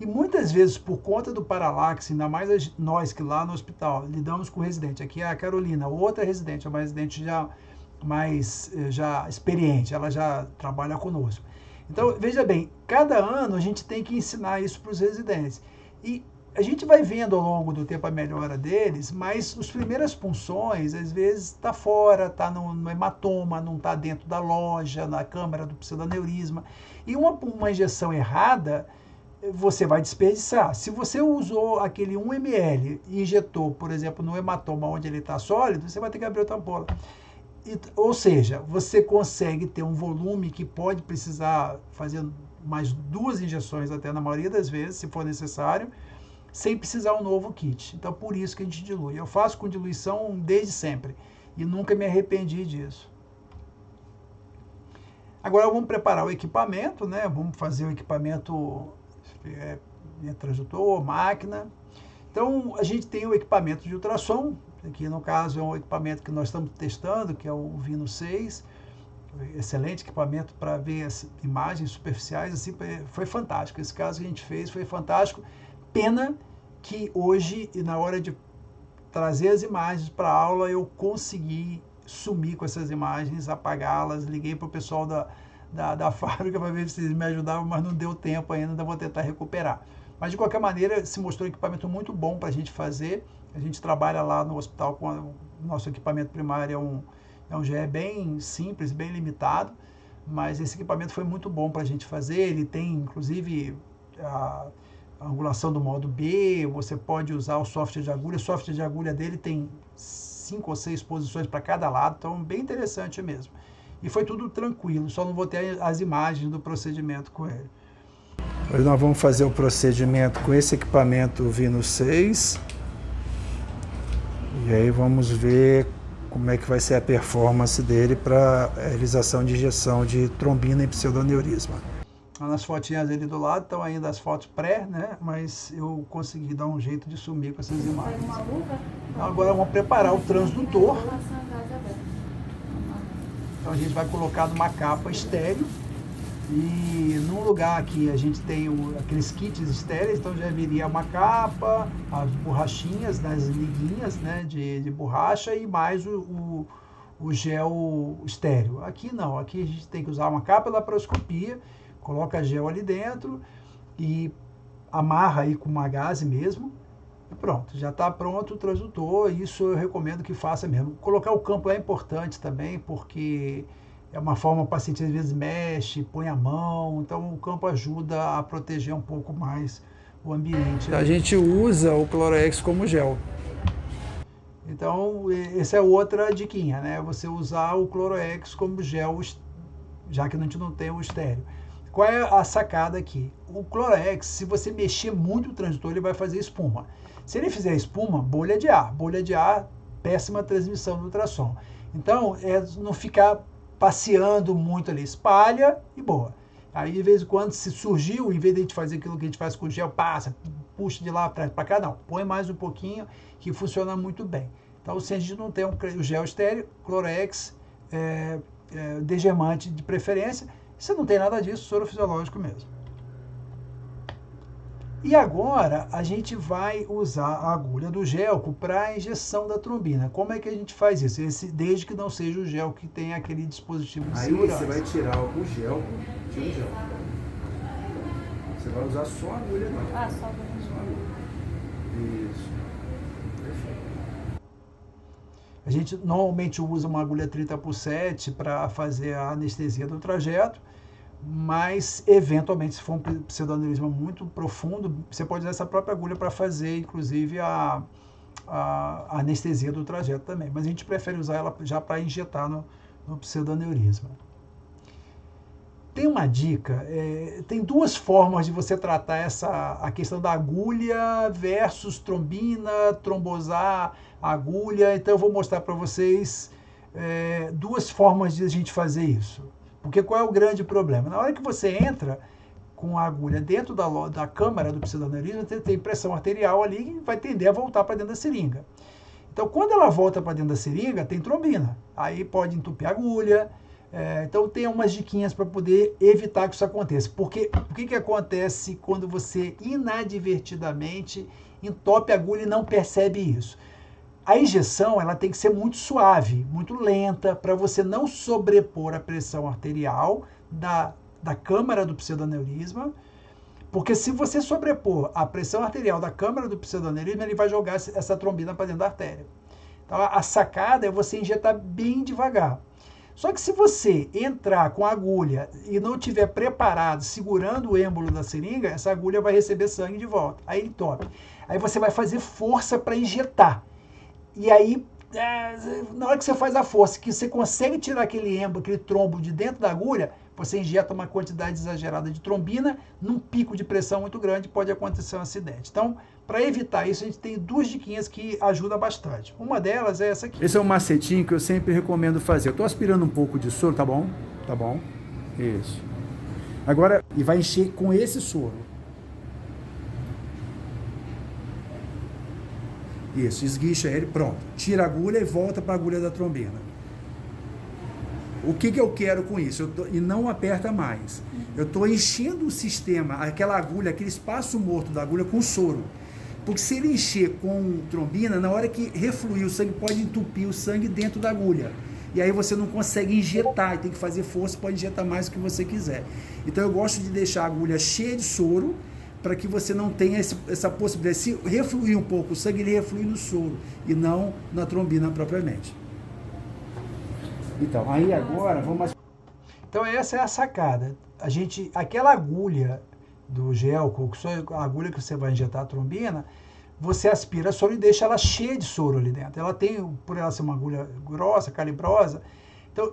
E muitas vezes, por conta do paralaxe, ainda mais nós que lá no hospital lidamos com residente, aqui é a Carolina, outra residente, é uma residente já experiente, ela já trabalha conosco. Então, veja bem, cada ano a gente tem que ensinar isso para os residentes. E a gente vai vendo ao longo do tempo a melhora deles, mas as primeiras punções, às vezes, está fora, está no hematoma, não está dentro da loja, na câmara do pseudoneurisma. E uma injeção errada, você vai desperdiçar. Se você usou aquele 1 ml e injetou, por exemplo, no hematoma onde ele está sólido, você vai ter que abrir outra ampola. Ou seja, você consegue ter um volume que pode precisar fazer mais 2 injeções até na maioria das vezes, se for necessário, sem precisar um novo kit. Então, por isso que a gente dilui. Eu faço com diluição desde sempre e nunca me arrependi disso. Agora vamos preparar o equipamento, né? Vamos fazer o equipamento transdutor, máquina. Então, a gente tem o equipamento de ultrassom, aqui no caso é um equipamento que nós estamos testando, que é o Vino 6, excelente equipamento para ver as imagens superficiais, assim, foi fantástico. Esse caso que a gente fez foi fantástico. Pena que hoje, na hora de trazer as imagens para a aula, eu consegui sumir com essas imagens, apagá-las, liguei para o pessoal da fábrica para ver se eles me ajudavam, mas não deu tempo ainda vou tentar recuperar. Mas, de qualquer maneira, se mostrou um equipamento muito bom para a gente fazer. A gente trabalha lá no hospital com o nosso equipamento primário, é um GE bem simples, bem limitado, mas esse equipamento foi muito bom para a gente fazer. Ele tem, inclusive, a angulação do modo B, você pode usar o software de agulha. O software de agulha dele tem 5 ou 6 posições para cada lado, então bem interessante mesmo. E foi tudo tranquilo, só não vou ter as imagens do procedimento com ele. Hoje nós vamos fazer o procedimento com esse equipamento Vino 6. E aí vamos ver como é que vai ser a performance dele para a realização de injeção de trombina em pseudoneurisma. Nas fotinhas ali do lado estão ainda as fotos pré, né? Mas eu consegui dar um jeito de sumir com essas imagens. Então, agora vamos preparar o transdutor. Então a gente vai colocar numa capa estéreo. E num lugar que a gente tem aqueles kits estéreis, então já viria uma capa, as borrachinhas, as liguinhas, né, de borracha e mais o gel estéreo. Aqui não, aqui a gente tem que usar uma capa da laparoscopia, coloca gel ali dentro e amarra aí com uma gaze mesmo e pronto, já está pronto o transdutor. Isso eu recomendo que faça mesmo. Colocar o campo é importante também, porque é uma forma, o paciente às vezes mexe, põe a mão, então o campo ajuda a proteger um pouco mais o ambiente. A gente usa o Cloro-X como gel. Então, essa é outra diquinha, né? Você usar o Cloro-X como gel, já que a gente não tem o estéreo. Qual é a sacada aqui? O Cloro-X, se você mexer muito o transdutor, ele vai fazer espuma. Se ele fizer espuma, bolha de ar, péssima transmissão do ultrassom. Então, não ficar passeando muito ali, espalha e boa. Aí, de vez em quando, se surgiu, em vez de a gente fazer aquilo que a gente faz com o gel, passa, puxa de lá para cá, não, põe mais um pouquinho, que funciona muito bem. Então, se a gente não tem o gel estéreo, Cloro-X, degermante de preferência, se não tem nada disso, soro fisiológico mesmo. E agora a gente vai usar a agulha do gelco para a injeção da trombina. Como é que a gente faz isso? Desde que não seja o gel que tem aquele dispositivo de segurança. Aí você vai tirar o gelco, tira o gel. Você vai usar só a agulha não. Ah, só a agulha. Isso. Perfeito. A gente normalmente usa uma agulha 30x7 para fazer a anestesia do trajeto, mas eventualmente, se for um pseudoneurisma muito profundo, você pode usar essa própria agulha para fazer, inclusive, a anestesia do trajeto também. Mas a gente prefere usar ela já para injetar no pseudoneurisma. Tem uma dica, tem duas formas de você tratar a questão da agulha versus trombina, trombosar a agulha. Então eu vou mostrar para vocês duas formas de a gente fazer isso. Porque qual é o grande problema? Na hora que você entra com a agulha dentro da câmara do pseudoaneurisma, tem pressão arterial ali que vai tender a voltar para dentro da seringa. Então quando ela volta para dentro da seringa, tem trombina. Aí pode entupir a agulha. Então tem umas diquinhas para poder evitar que isso aconteça. Porque o que acontece quando você inadvertidamente entope a agulha e não percebe isso? A injeção ela tem que ser muito suave, muito lenta, para você não sobrepor a pressão arterial da câmara do pseudoaneurisma, porque se você sobrepor a pressão arterial da câmara do pseudoaneurisma, ele vai jogar essa trombina para dentro da artéria. Então a sacada é você injetar bem devagar. Só que se você entrar com a agulha e não estiver preparado, segurando o êmbolo da seringa, essa agulha vai receber sangue de volta. Aí ele entope. Aí você vai fazer força para injetar. E aí, na hora que você faz a força, que você consegue tirar aquele êmbolo, aquele trombo de dentro da agulha, você injeta uma quantidade exagerada de trombina, num pico de pressão muito grande, pode acontecer um acidente. Então, para evitar isso, a gente tem duas diquinhas que ajudam bastante. Uma delas é essa aqui. Esse é um macetinho que eu sempre recomendo fazer. Eu estou aspirando um pouco de soro, tá bom? Tá bom. Isso. Agora, e vai encher com esse soro. Isso, esguicha ele, pronto. Tira a agulha e volta para a agulha da trombina. O que eu quero com isso? E não aperta mais. Eu estou enchendo o sistema, aquela agulha, aquele espaço morto da agulha com soro. Porque se ele encher com trombina, na hora que refluir o sangue, pode entupir o sangue dentro da agulha. E aí você não consegue injetar, tem que fazer força, pode injetar mais do que você quiser. Então eu gosto de deixar a agulha cheia de soro, para que você não tenha essa possibilidade. Se refluir um pouco o sangue, ele reflui no soro, e não na trombina propriamente. Então, aí agora vamos... Então essa é a sacada. Aquela agulha do gel, a agulha que você vai injetar a trombina, você aspira soro e deixa ela cheia de soro ali dentro. Ela tem, por ela ser uma agulha grossa, calibrosa, então,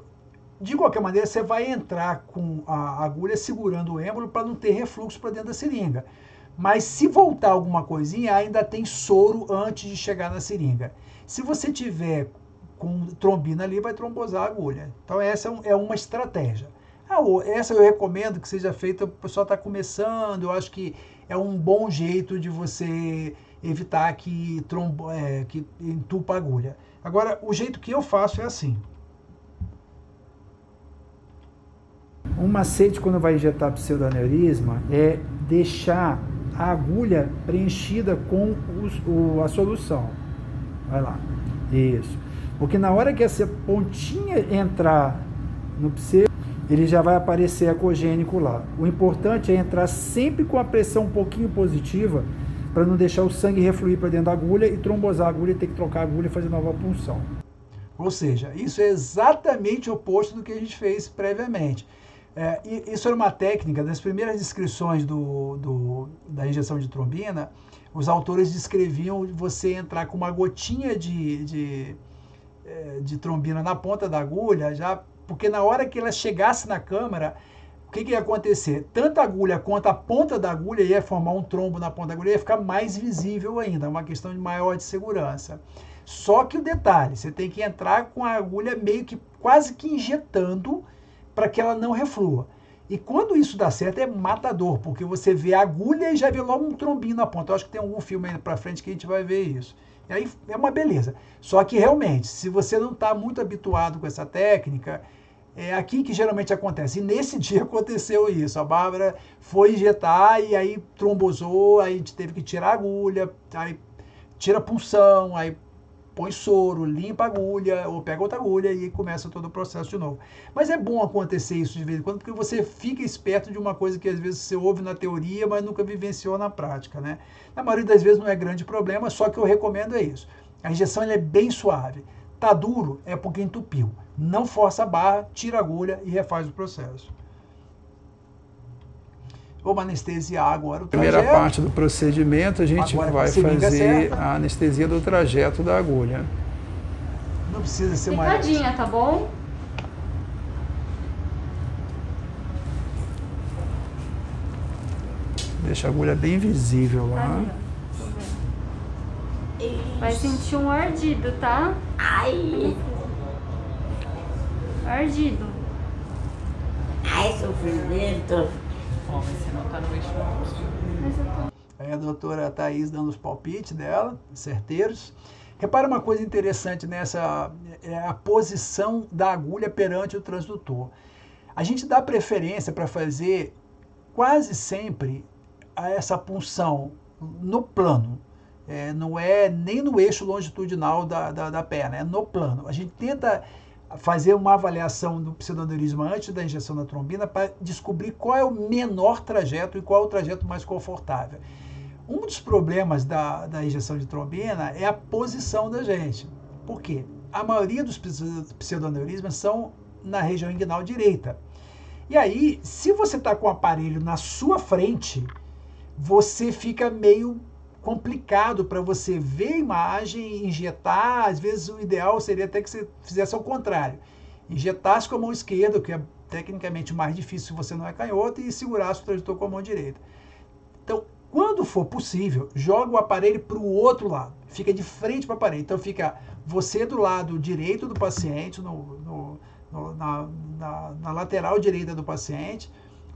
de qualquer maneira, você vai entrar com a agulha segurando o êmbolo para não ter refluxo para dentro da seringa. Mas se voltar alguma coisinha, ainda tem soro antes de chegar na seringa. Se você tiver com trombina ali, vai trombosar a agulha. Então essa é uma estratégia. Essa eu recomendo que seja feita, o pessoal está começando, eu acho que é um bom jeito de você evitar que entupa a agulha. Agora, o jeito que eu faço é assim. Um macete quando vai injetar pseudoaneurisma é deixar a agulha preenchida com a solução. Vai lá. Isso. Porque na hora que essa pontinha entrar no pseudo, ele já vai aparecer ecogênico lá. O importante é entrar sempre com a pressão um pouquinho positiva, para não deixar o sangue refluir para dentro da agulha e trombosar a agulha e ter que trocar a agulha e fazer nova punção. Ou seja, isso é exatamente o oposto do que a gente fez previamente. Isso era uma técnica, das primeiras descrições da injeção de trombina, os autores descreviam você entrar com uma gotinha de trombina na ponta da agulha, porque na hora que ela chegasse na câmara, o que ia acontecer? Tanto a agulha quanto a ponta da agulha ia formar um trombo na ponta da agulha, ia ficar mais visível ainda, uma questão de maior de segurança. Só que o detalhe, você tem que entrar com a agulha meio que quase que injetando para que ela não reflua. E quando isso dá certo é matador, porque você vê a agulha e já vê logo um trombinho na ponta. Eu acho que tem algum filme aí para frente que a gente vai ver isso. E aí é uma beleza. Só que realmente, se você não está muito habituado com essa técnica, é aqui que geralmente acontece. E nesse dia aconteceu isso. A Bárbara foi injetar e aí trombosou, aí a gente teve que tirar a agulha, aí tira a punção, aí põe soro, limpa a agulha, ou pega outra agulha e começa todo o processo de novo. Mas é bom acontecer isso de vez em quando, porque você fica esperto de uma coisa que às vezes você ouve na teoria, mas nunca vivenciou na prática, né? Na maioria das vezes não é grande problema, só que eu recomendo é isso. A injeção ela é bem suave. Tá duro é porque entupiu. Não força a barra, tira a agulha e refaz o processo. Vamos anestesiar agora o trajeto. Primeira parte do procedimento, a gente agora, vai fazer a anestesia do trajeto da agulha. Não precisa ser mais... Picadinha, tá bom? Deixa a agulha bem visível lá. Ali, ó. Deixa eu ver. Vai sentir um ardido, tá? Ai, Ardido. ai, sofrimento. Ó, mas você não tá no eixo não. Mas eu tô... Aí a doutora Thaís dando os palpites dela, certeiros. Repara uma coisa interessante nessa, é a posição da agulha perante o transdutor. A gente dá preferência para fazer quase sempre essa punção no plano. Não é nem no eixo longitudinal da perna, é no plano. A gente tenta fazer uma avaliação do pseudoaneurisma antes da injeção da trombina para descobrir qual é o menor trajeto e qual é o trajeto mais confortável. Um dos problemas da injeção de trombina é a posição da gente. Por quê? A maioria dos pseudoaneurismas são na região inguinal direita. E aí, se você está com o aparelho na sua frente, você fica meio complicado para você ver a imagem, injetar. Às vezes o ideal seria até que você fizesse ao contrário. Injetasse com a mão esquerda, que é tecnicamente mais difícil se você não é canhoto, e segurasse o transdutor com a mão direita. Então, quando for possível, joga o aparelho para o outro lado. Fica de frente para o aparelho. Então, fica você do lado direito do paciente, na lateral direita do paciente,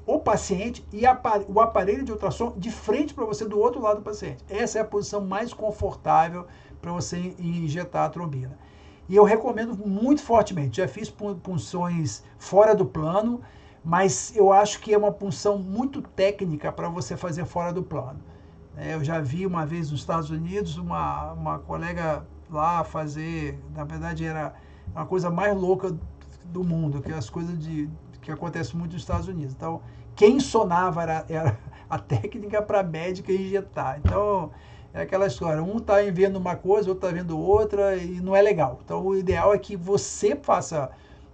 o paciente e o aparelho de ultrassom de frente para você do outro lado do paciente. Essa é a posição mais confortável para você injetar a trombina. E eu recomendo muito fortemente. Já fiz punções fora do plano, mas eu acho que é uma punção muito técnica para você fazer fora do plano. Eu já vi uma vez nos Estados Unidos uma colega lá fazer, na verdade era uma coisa mais louca do mundo, que é as coisas que acontecem muito nos Estados Unidos. Então, quem sonava era a técnica para a médica injetar. Então, é aquela história, um está vendo uma coisa, outro está vendo outra, e não é legal. Então, o ideal é que você faça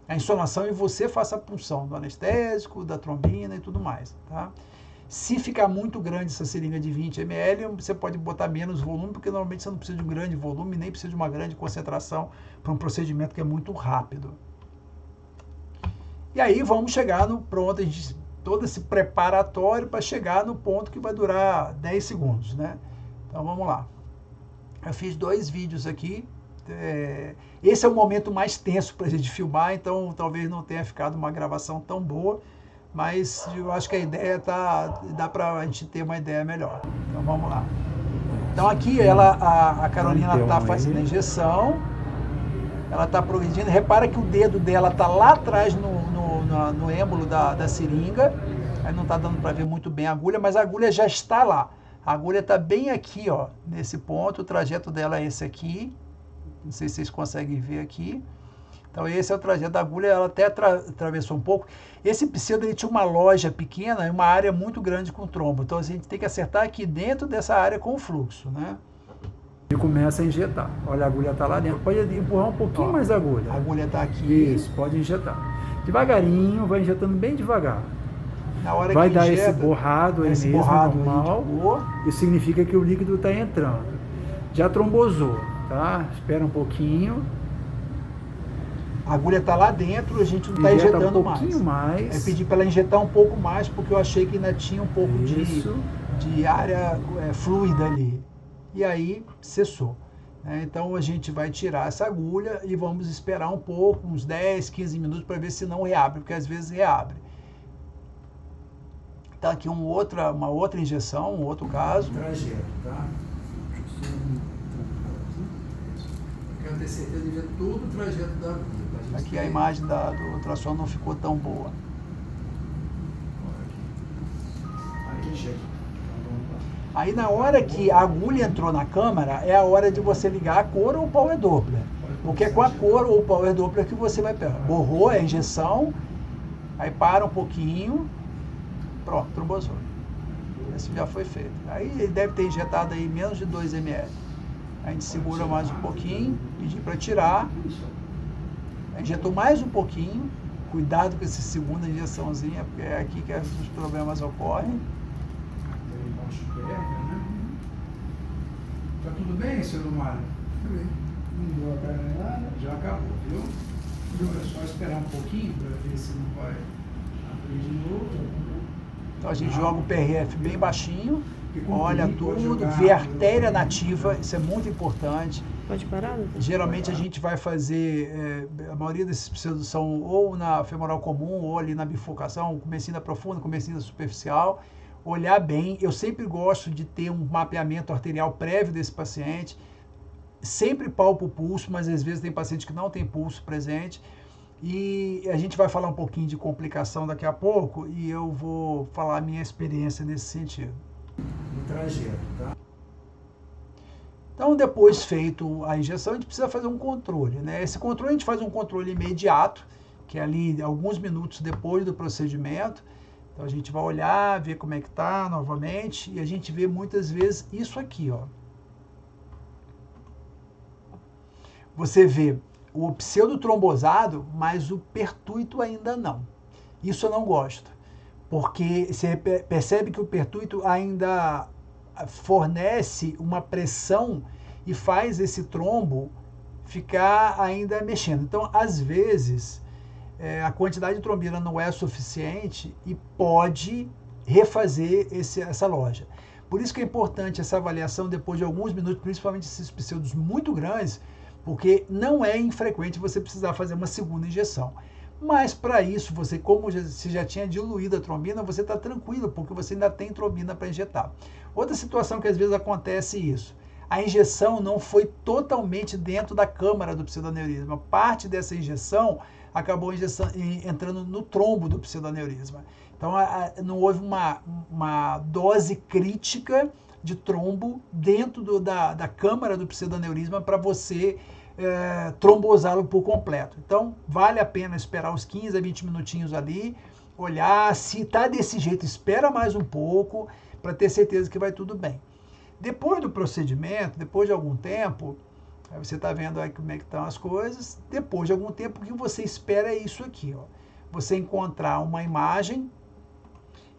a insonação e você faça a punção do anestésico, da trombina e tudo mais, tá? Se ficar muito grande essa seringa de 20 ml, você pode botar menos volume, porque normalmente você não precisa de um grande volume, nem precisa de uma grande concentração para um procedimento que é muito rápido. E aí vamos chegar no pronto, todo esse preparatório para chegar no ponto que vai durar 10 segundos, né? Então vamos lá. Eu fiz 2 vídeos aqui. Esse é o momento mais tenso para a gente filmar, então talvez não tenha ficado uma gravação tão boa, mas eu acho que a ideia dá para a gente ter uma ideia melhor. Então vamos lá. Então aqui a Carolina está fazendo a injeção, ela está progredindo. Repara que o dedo dela está lá atrás no êmbolo da seringa, aí não está dando para ver muito bem a agulha, mas a agulha já está lá. A agulha está bem aqui, ó, nesse ponto, o trajeto dela é esse aqui. Não sei se vocês conseguem ver aqui. Então esse é o trajeto da agulha, ela até atravessou um pouco. Esse pseudo ele tinha uma loja pequena e uma área muito grande com trombo. Então a gente tem que acertar aqui dentro dessa área com o fluxo, né? E começa a injetar. Olha, a agulha está lá dentro. Pode empurrar um pouquinho mais a agulha. A agulha está aqui. Isso, pode injetar. Devagarinho, vai injetando bem devagar. Na hora vai que dar injeta, esse borrado aí mesmo, borrado normal. Isso significa que o líquido está entrando. Já trombosou, tá? Espera um pouquinho. A agulha está lá dentro, a gente não está injetando um pouquinho mais. Eu pedi para ela injetar um pouco mais, porque eu achei que ainda tinha um pouco de área fluida ali. E aí cessou. Então a gente vai tirar essa agulha e vamos esperar um pouco, uns 10, 15 minutos, para ver se não reabre, porque às vezes reabre. Tá aqui uma outra injeção, um outro caso. Trajeto, tá? Eu quero ter certeza de ver todo o trajeto da agulha. Aqui a imagem do ultrassom não ficou tão boa. Aqui chega. Aí na hora que a agulha entrou na câmara, é a hora de você ligar a cor ou o power Doppler. Porque é com a cor ou o power Doppler que você vai pegar. Borrou a injeção, aí para um pouquinho, pronto, trombosou. Esse já foi feito. Aí ele deve ter injetado aí menos de 2 ml. A gente segura mais um pouquinho, pedir para tirar. Injetou mais um pouquinho. Cuidado com essa segunda injeçãozinha, porque é aqui que os problemas ocorrem. Tá tudo bem, senhor Mário? Tudo bem. Não deu a perna nada? Já acabou, viu? É só esperar um pouquinho para ver se não vai abrir de novo. Tá tudo bem? Aí, deixa eu dar uma olhada. Já acabou, viu? Viu? É só esperar um pouquinho. Cuidado com esse segundo injeçãozinha, porque é aqui que os problemas ocorrem. Então a gente joga o PRF bem baixinho, olha tudo, vê a artéria nativa, isso é muito importante. Pode parar? Geralmente a gente vai fazer, a maioria desses pseudos são ou na femoral comum, ou ali na bifurcação, comecinho da profunda, comecinho da superficial. Olhar bem, eu sempre gosto de ter um mapeamento arterial prévio desse paciente, sempre palpo o pulso, mas às vezes tem paciente que não tem pulso presente. E a gente vai falar um pouquinho de complicação daqui a pouco e eu vou falar a minha experiência nesse sentido. No trajeto, tá? Então, depois feito a injeção, a gente precisa fazer um controle, né? Esse controle a gente faz um controle imediato, que é ali alguns minutos depois do procedimento. Então, a gente vai olhar, ver como é que tá novamente, e a gente vê muitas vezes isso aqui, ó. Você vê o pseudotrombosado, mas o pertúito ainda não. Isso eu não gosto, porque você percebe que o pertúito ainda fornece uma pressão e faz esse trombo ficar ainda mexendo. Então, às vezes, a quantidade de trombina não é suficiente e pode refazer essa loja. Por isso que é importante essa avaliação depois de alguns minutos, principalmente esses pseudos muito grandes, porque não é infrequente você precisar fazer uma segunda injeção. Mas para isso, você, como você já tinha diluído a trombina, você está tranquilo, porque você ainda tem trombina para injetar. Outra situação que às vezes acontece isso, a injeção não foi totalmente dentro da câmara do pseudoneurisma. Parte dessa injeção acabou entrando no trombo do pseudoneurisma. Então, não houve uma dose crítica de trombo dentro da câmara do pseudoneurisma para você trombosá-lo por completo. Então, vale a pena esperar uns 15 a 20 minutinhos ali, olhar, se está desse jeito, espera mais um pouco, para ter certeza que vai tudo bem. Depois do procedimento, depois de algum tempo, aí você está vendo aí como é que estão as coisas, depois de algum tempo, o que você espera é isso aqui, ó. Você encontrar uma imagem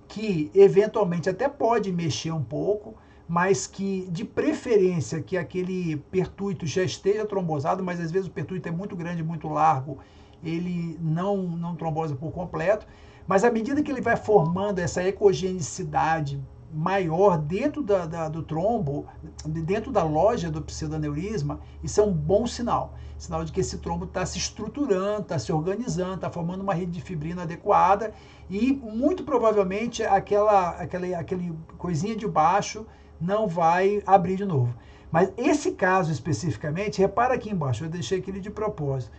que eventualmente até pode mexer um pouco, mas que, de preferência, que aquele pertúito já esteja trombosado, mas às vezes o pertúito é muito grande, muito largo, ele não trombosa por completo, mas à medida que ele vai formando essa ecogenicidade maior dentro do trombo, dentro da loja do pseudoneurisma, isso é um bom sinal. Sinal de que esse trombo está se estruturando, está se organizando, está formando uma rede de fibrina adequada e, muito provavelmente, aquele coisinha de baixo não vai abrir de novo. Mas esse caso especificamente, repara aqui embaixo, eu deixei aquele de propósito.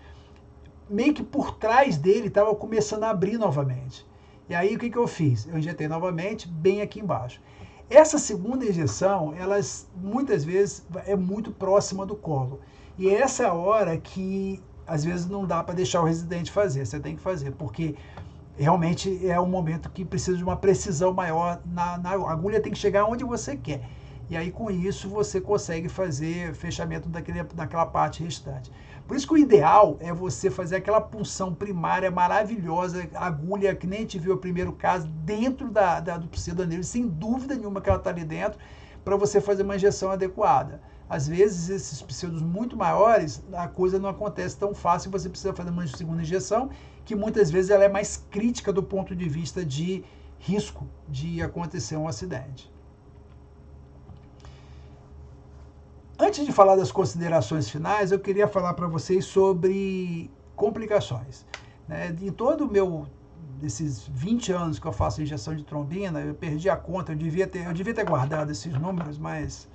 Meio que por trás dele estava começando a abrir novamente. E aí o que eu fiz? Eu injetei novamente bem aqui embaixo. Essa segunda injeção, elas muitas vezes é muito próxima do colo. E essa é a hora que às vezes não dá para deixar o residente fazer, você tem que fazer, porque realmente é um momento que precisa de uma precisão maior, a agulha tem que chegar onde você quer. E aí com isso você consegue fazer fechamento daquela parte restante. Por isso que o ideal é você fazer aquela punção primária maravilhosa, agulha que nem a gente viu o primeiro caso, dentro do pseudoneurisma, sem dúvida nenhuma que ela está ali dentro, para você fazer uma injeção adequada. Às vezes, esses pseudos muito maiores, a coisa não acontece tão fácil, você precisa fazer uma segunda injeção, que muitas vezes ela é mais crítica do ponto de vista de risco de acontecer um acidente. Antes de falar das considerações finais, eu queria falar para vocês sobre complicações. Em todo o desses 20 anos que eu faço injeção de trombina, eu perdi a conta, eu devia ter guardado esses números, mas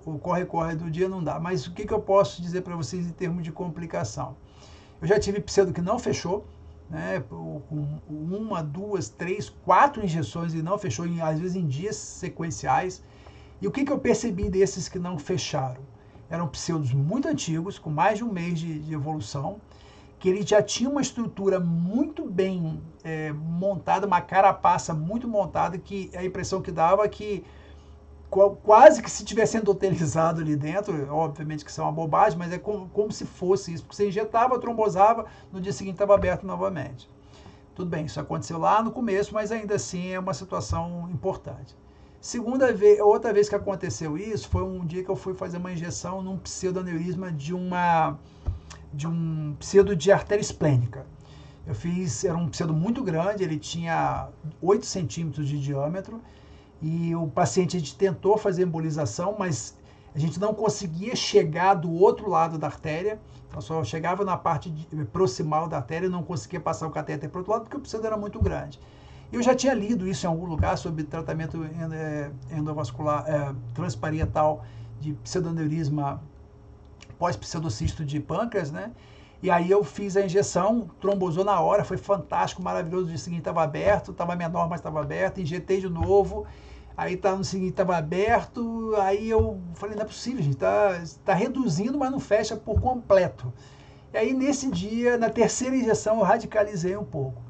o corre-corre do dia não dá. Mas o que eu posso dizer para vocês em termos de complicação? Eu já tive pseudo que não fechou, com 1, 2, 3, 4 injeções e não fechou, às vezes em dias sequenciais. E o que eu percebi desses que não fecharam? Eram pseudos muito antigos, com mais de um mês de evolução, que ele já tinha uma estrutura muito bem montada, uma carapaça muito montada, que a impressão que dava que quase que se estivesse endotelizado ali dentro, obviamente que isso é uma bobagem, mas é como se fosse isso, porque você injetava, trombosava, no dia seguinte estava aberto novamente. Tudo bem, isso aconteceu lá no começo, mas ainda assim é uma situação importante. Outra vez que aconteceu isso, foi um dia que eu fui fazer uma injeção num pseudoneurisma de um pseudo de artéria esplênica. Eu fiz, era um pseudo muito grande, ele tinha 8 centímetros de diâmetro, e o paciente, a gente tentou fazer embolização, mas a gente não conseguia chegar do outro lado da artéria, então só chegava na parte proximal da artéria e não conseguia passar o catéter para o outro lado, porque o pseudo era muito grande. Eu já tinha lido isso em algum lugar sobre tratamento endovascular, transparietal de pseudoneurisma pós-pseudocisto de pâncreas, né? E aí eu fiz a injeção, trombosou na hora, foi fantástico, maravilhoso. No dia seguinte estava aberto, estava menor, mas estava aberto, injetei de novo, aí no seguinte estava aberto, aí eu falei, não é possível, gente, tá reduzindo, mas não fecha por completo. E aí nesse dia, na terceira injeção, eu radicalizei um pouco.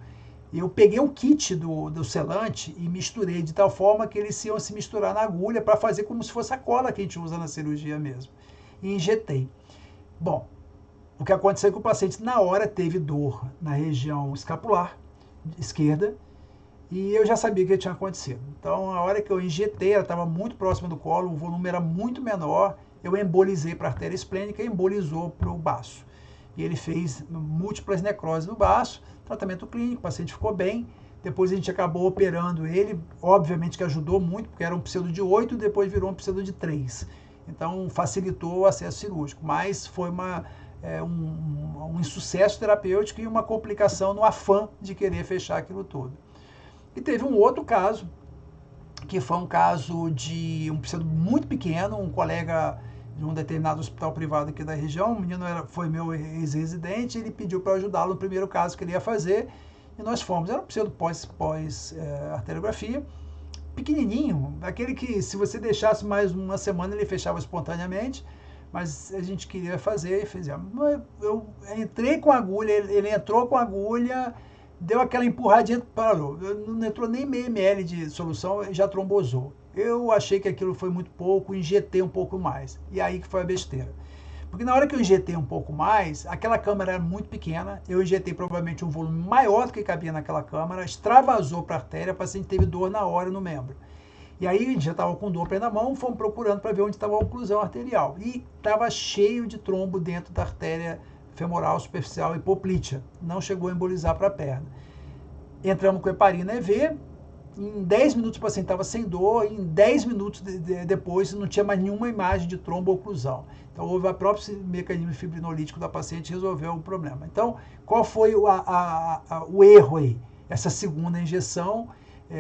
Eu peguei o kit do selante e misturei de tal forma que eles iam se misturar na agulha para fazer como se fosse a cola que a gente usa na cirurgia mesmo. E injetei. Bom, o que aconteceu é que o paciente na hora teve dor na região escapular esquerda e eu já sabia o que tinha acontecido. Então, a hora que eu injetei, ela estava muito próxima do colo, o volume era muito menor, eu embolizei para a artéria esplênica e embolizou para o baço. E ele fez múltiplas necroses no baço, tratamento clínico, o paciente ficou bem. Depois a gente acabou operando ele, obviamente que ajudou muito, porque era um pseudo de 8 e depois virou um pseudo de 3. Então, facilitou o acesso cirúrgico, mas foi um insucesso terapêutico e uma complicação no afã de querer fechar aquilo tudo. E teve um outro caso, que foi um caso de um pseudo muito pequeno, um colega de um determinado hospital privado aqui da região, o menino foi meu ex-residente, ele pediu para ajudá-lo no primeiro caso que ele ia fazer, e nós fomos. Era um pseudo pós-arteriografia, pequenininho, aquele que se você deixasse mais uma semana ele fechava espontaneamente, mas a gente queria fazer e fizemos. Eu entrei com a agulha, ele entrou com a agulha, deu aquela empurradinha, parou. Não entrou nem meio ml de solução, já trombosou. Eu achei que aquilo foi muito pouco, injetei um pouco mais. E aí que foi a besteira. Porque na hora que eu injetei um pouco mais, aquela câmara era muito pequena, eu injetei provavelmente um volume maior do que cabia naquela câmara, extravasou para a artéria, o paciente teve dor na hora no membro. E aí a gente já estava com dor na mão, fomos procurando para ver onde estava a oclusão arterial. E estava cheio de trombo dentro da artéria femoral superficial hipoplítea. Não chegou a embolizar para a perna. Entramos com heparina EV, em 10 minutos o paciente estava sem dor, em 10 minutos depois não tinha mais nenhuma imagem de trombo-oclusão. Então houve o próprio mecanismo fibrinolítico da paciente e resolveu o problema. Então, qual foi o erro aí? Essa segunda injeção,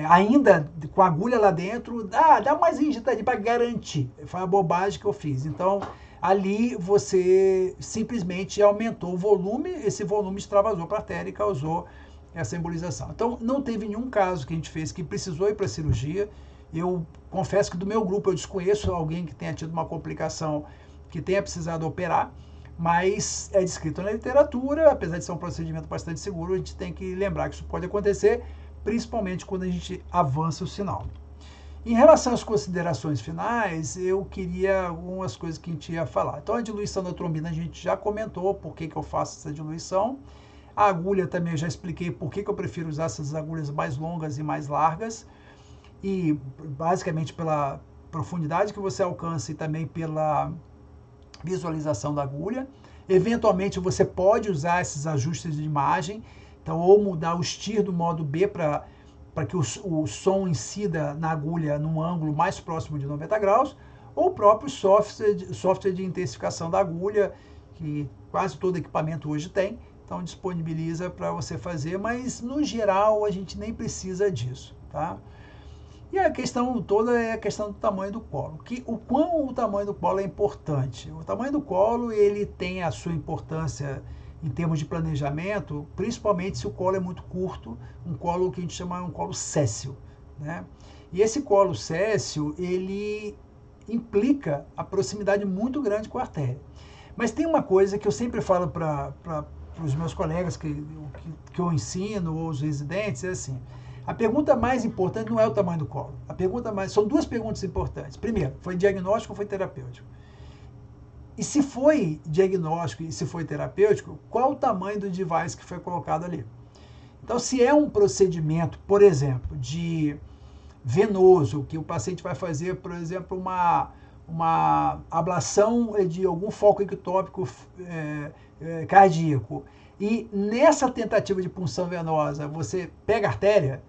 ainda com a agulha lá dentro, dá mais injetadinha para garantir. Foi a bobagem que eu fiz. Então, ali você simplesmente aumentou o volume, esse volume extravasou para a artéria e causou essa embolização. Então, não teve nenhum caso que a gente fez que precisou ir para a cirurgia. Eu confesso que do meu grupo eu desconheço alguém que tenha tido uma complicação que tenha precisado operar, mas é descrito na literatura, apesar de ser um procedimento bastante seguro, a gente tem que lembrar que isso pode acontecer, principalmente quando a gente avança o sinal. Em relação às considerações finais, eu queria algumas coisas que a gente ia falar. Então, a diluição da trombina a gente já comentou por que eu faço essa diluição. A agulha também eu já expliquei por que eu prefiro usar essas agulhas mais longas e mais largas, e basicamente pela profundidade que você alcança e também pela visualização da agulha. Eventualmente você pode usar esses ajustes de imagem, então ou mudar o steer do modo B para que o som incida na agulha num ângulo mais próximo de 90 graus, ou o próprio software de intensificação da agulha, que quase todo equipamento hoje tem, então disponibiliza para você fazer, mas no geral a gente nem precisa disso, tá? E a questão toda é a questão do tamanho do colo. O quão o tamanho do colo é importante? O tamanho do colo, ele tem a sua importância em termos de planejamento, principalmente se o colo é muito curto, um colo que a gente chama de um colo céssio, né? E esse colo céssio, ele implica a proximidade muito grande com a artéria. Mas tem uma coisa que eu sempre falo para os meus colegas que eu ensino, ou os residentes, é assim: a pergunta mais importante não é o tamanho do colo. São duas perguntas importantes. Primeiro, foi diagnóstico ou foi terapêutico? E se foi diagnóstico e se foi terapêutico, qual o tamanho do device que foi colocado ali? Então, se é um procedimento, por exemplo, de venoso, que o paciente vai fazer, por exemplo, uma ablação de algum foco ectópico cardíaco, e nessa tentativa de punção venosa você pega a artéria,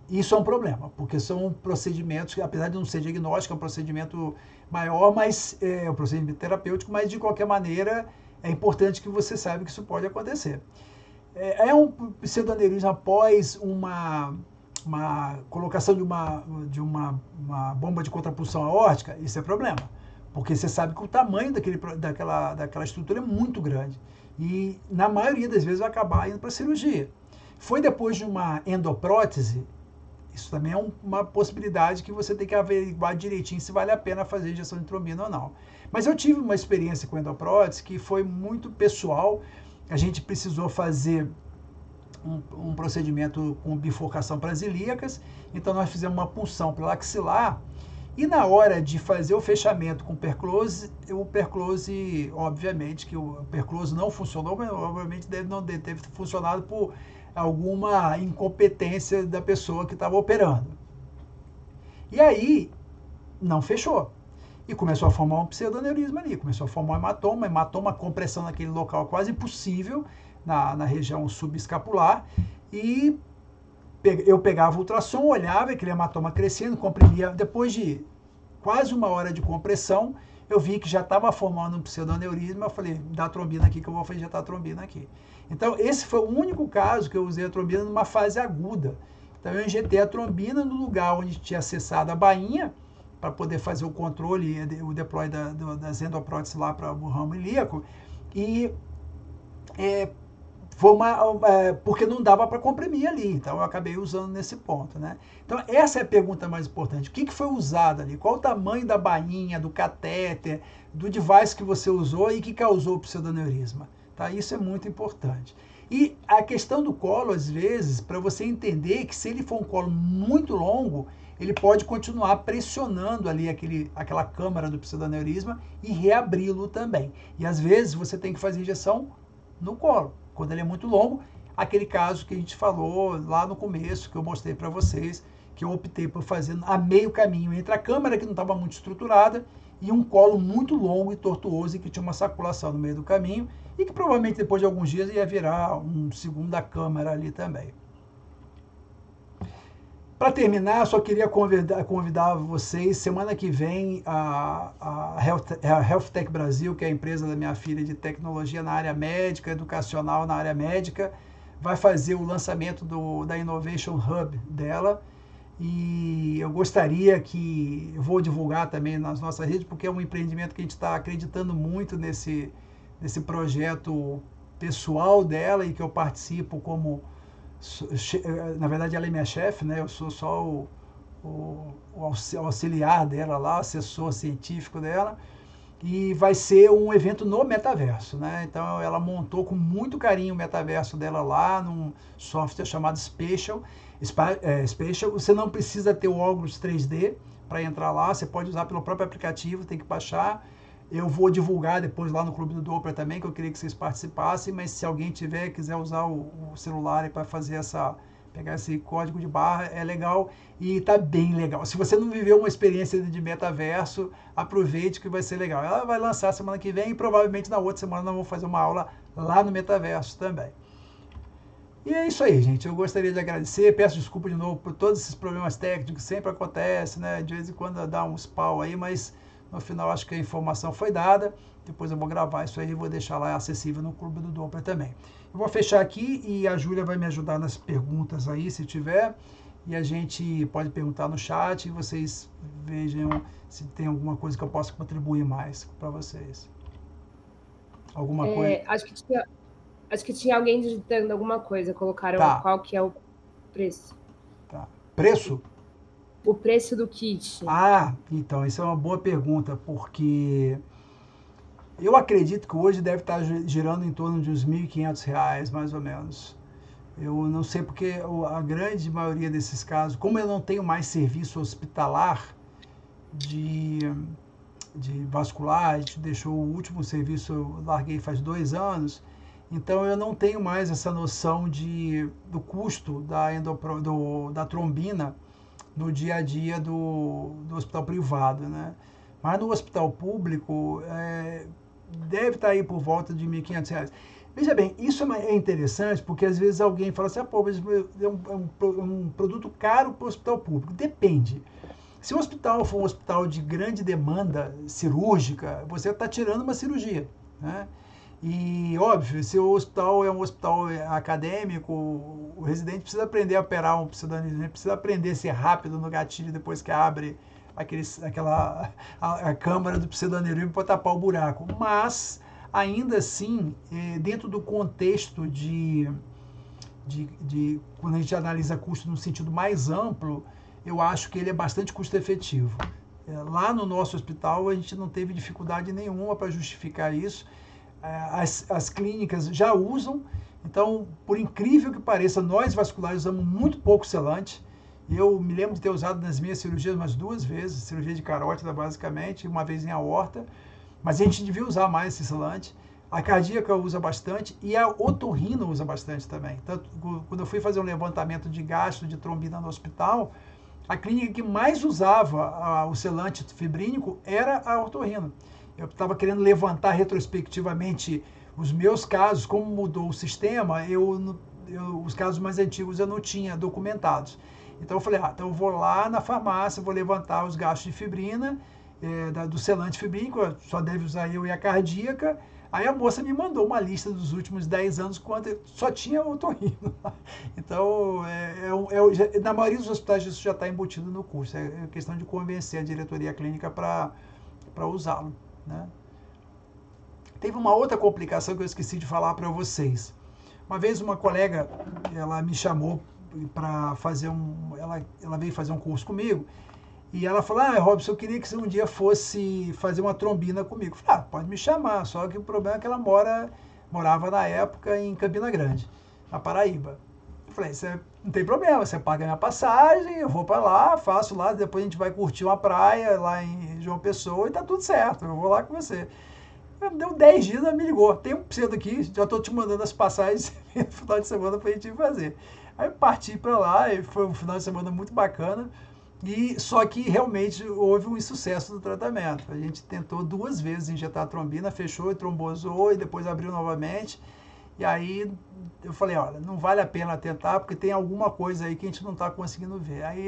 isso é um problema, porque são procedimentos que, apesar de não ser diagnóstico, é um procedimento maior, mas é um procedimento terapêutico, mas de qualquer maneira é importante que você saiba que isso pode acontecer. É um pseudoaneurisma após uma colocação de uma bomba de contrapulsão aórtica, isso é problema, porque você sabe que o tamanho daquela estrutura é muito grande e na maioria das vezes vai acabar indo para a cirurgia. Foi depois de uma endoprótese, isso também é uma possibilidade que você tem que averiguar direitinho se vale a pena fazer injeção de trombina ou não. Mas eu tive uma experiência com endoprótese que foi muito pessoal. A gente precisou fazer um procedimento com bifurcação para as ilíacas, então nós fizemos uma punção pelo axilar, e na hora de fazer o fechamento com perclose, obviamente que o perclose não funcionou, mas obviamente não deve ter funcionado por alguma incompetência da pessoa que estava operando. E aí, não fechou. E começou a formar um pseudoaneurisma ali, começou a formar um hematoma, compressão naquele local quase impossível, na região subescapular, e eu pegava o ultrassom, olhava aquele hematoma crescendo, comprimia. Depois de quase 1 hora de compressão, eu vi que já estava formando um pseudoaneurisma. Eu falei, dá trombina aqui que eu vou injetar a trombina aqui. Então, esse foi o único caso que eu usei a trombina numa fase aguda. Então, eu injetei a trombina no lugar onde tinha acessado a bainha, para poder fazer o controle e o deploy das endopróteses lá para o ramo ilíaco, e porque não dava para comprimir ali, então eu acabei usando nesse ponto, né? Então essa é a pergunta mais importante, o que foi usado ali, qual o tamanho da bainha, do catéter, do device que você usou e que causou o pseudoaneurisma, tá? Isso é muito importante. E a questão do colo, às vezes, para você entender que se ele for um colo muito longo, ele pode continuar pressionando ali aquela câmara do pseudoaneurisma e reabri-lo também. E às vezes você tem que fazer injeção no colo. Quando ele é muito longo, aquele caso que a gente falou lá no começo, que eu mostrei para vocês, que eu optei por fazer a meio caminho entre a câmara, que não estava muito estruturada, e um colo muito longo e tortuoso, e que tinha uma saculação no meio do caminho, e que provavelmente depois de alguns dias ia virar uma segunda câmara ali também. Para terminar, só queria convidar vocês, semana que vem, a Health Tech Brasil, que é a empresa da minha filha de tecnologia na área médica, educacional na área médica, vai fazer o lançamento da Innovation Hub dela, e eu gostaria eu vou divulgar também nas nossas redes, porque é um empreendimento que a gente está acreditando muito nesse projeto pessoal dela, e que eu participo como... Na verdade, ela é minha chefe, né? Eu sou só o auxiliar dela lá, assessor científico dela, e vai ser um evento no metaverso, né? Então, ela montou com muito carinho o metaverso dela lá, num software chamado Spatial. Você não precisa ter o óculos 3D para entrar lá, você pode usar pelo próprio aplicativo, tem que baixar. Eu vou divulgar depois lá no Clube do Doppler também, que eu queria que vocês participassem, mas se alguém quiser usar o celular para fazer pegar esse código de barra, é legal e tá bem legal. Se você não viveu uma experiência de metaverso, aproveite que vai ser legal. Ela vai lançar semana que vem e provavelmente na outra semana nós vamos fazer uma aula lá no metaverso também. E é isso aí, gente. Eu gostaria de agradecer, peço desculpa de novo por todos esses problemas técnicos que sempre acontecem, né? De vez em quando dá uns pau aí, mas no final acho que a informação foi dada. Depois eu vou gravar isso aí e vou deixar lá acessível no Clube do Doppler também. Eu vou fechar aqui e a Júlia vai me ajudar nas perguntas aí, se tiver. E a gente pode perguntar no chat e vocês vejam se tem alguma coisa que eu possa contribuir mais para vocês. Alguma coisa? Acho que tinha alguém digitando alguma coisa. Colocaram qual que é o preço. Tá. Preço? O preço do kit. Ah, então, isso é uma boa pergunta, porque eu acredito que hoje deve estar girando em torno de uns R$ 1.500, mais ou menos. Eu não sei porque a grande maioria desses casos, como eu não tenho mais serviço hospitalar de vascular, a gente deixou o último serviço, eu larguei faz 2 anos, então eu não tenho mais essa noção do custo da trombina no dia a dia do hospital privado, né? Mas no hospital público, deve estar aí por volta de R$ 1.500. Veja bem, isso é interessante porque às vezes alguém fala assim, pô, mas é um produto caro para o hospital público. Depende. Se o hospital for um hospital de grande demanda cirúrgica, você está tirando uma cirurgia, né? E, óbvio, se o hospital é um hospital acadêmico, o residente precisa aprender a operar um pseudoaneurysma, precisa aprender a ser rápido no gatilho depois que abre a câmara do pseudoaneurysma para tapar o buraco. Mas, ainda assim, dentro do contexto de quando a gente analisa custo no sentido mais amplo, eu acho que ele é bastante custo-efetivo. Lá no nosso hospital, a gente não teve dificuldade nenhuma para justificar isso. As clínicas já usam, então, por incrível que pareça, nós vasculares usamos muito pouco selante. Eu me lembro de ter usado nas minhas cirurgias umas 2 vezes, cirurgia de carótida basicamente, uma vez em aorta, mas a gente devia usar mais esse selante. A cardíaca usa bastante e a otorrina usa bastante também. Tanto, quando eu fui fazer um levantamento de gasto de trombina no hospital, a clínica que mais usava o selante fibrínico era a otorrina. Eu estava querendo levantar retrospectivamente os meus casos, como mudou o sistema, os casos mais antigos eu não tinha documentados. Então eu falei, então eu vou lá na farmácia, vou levantar os gastos de fibrina, do selante fibrínico, só deve usar eu e a cardíaca. Aí a moça me mandou uma lista dos últimos 10 anos, quando só tinha otorrino. Então, na maioria dos hospitais isso já está embutido no curso. É questão de convencer a diretoria clínica para usá-lo, né? Teve uma outra complicação que eu esqueci de falar para vocês. Uma vez uma colega, ela me chamou para fazer ela veio fazer um curso comigo, e ela falou, Robson, eu queria que você um dia fosse fazer uma trombina comigo. Eu falei, pode me chamar, só que o problema é que ela morava na época em Campina Grande, na Paraíba. Eu falei, não tem problema, você paga a minha passagem, eu vou para lá, faço lá, depois a gente vai curtir uma praia lá em João Pessoa e tá tudo certo, eu vou lá com você. Deu 10 dias, ela me ligou, tem um cedo aqui, já estou te mandando as passagens no final de semana para a gente fazer. Aí parti para lá, e foi um final de semana muito bacana, só que realmente houve um insucesso do tratamento. A gente tentou 2 vezes injetar a trombina, fechou e trombosou, e depois abriu novamente. E aí eu falei, olha, não vale a pena tentar, porque tem alguma coisa aí que a gente não está conseguindo ver. Aí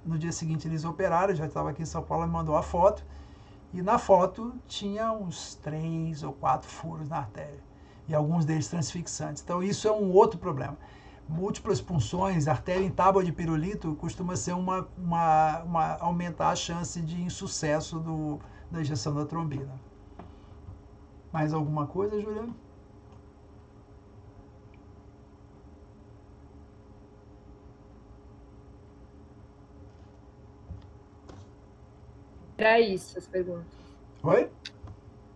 no dia seguinte eles operaram, já estava aqui em São Paulo, me mandou a foto, e na foto tinha uns 3 ou 4 furos na artéria, e alguns deles transfixantes. Então isso é um outro problema. Múltiplas punções, artéria em tábua de pirulito, costuma ser aumentar a chance de insucesso da injeção da trombina. Mais alguma coisa, Juliana? Era isso, as perguntas. Oi?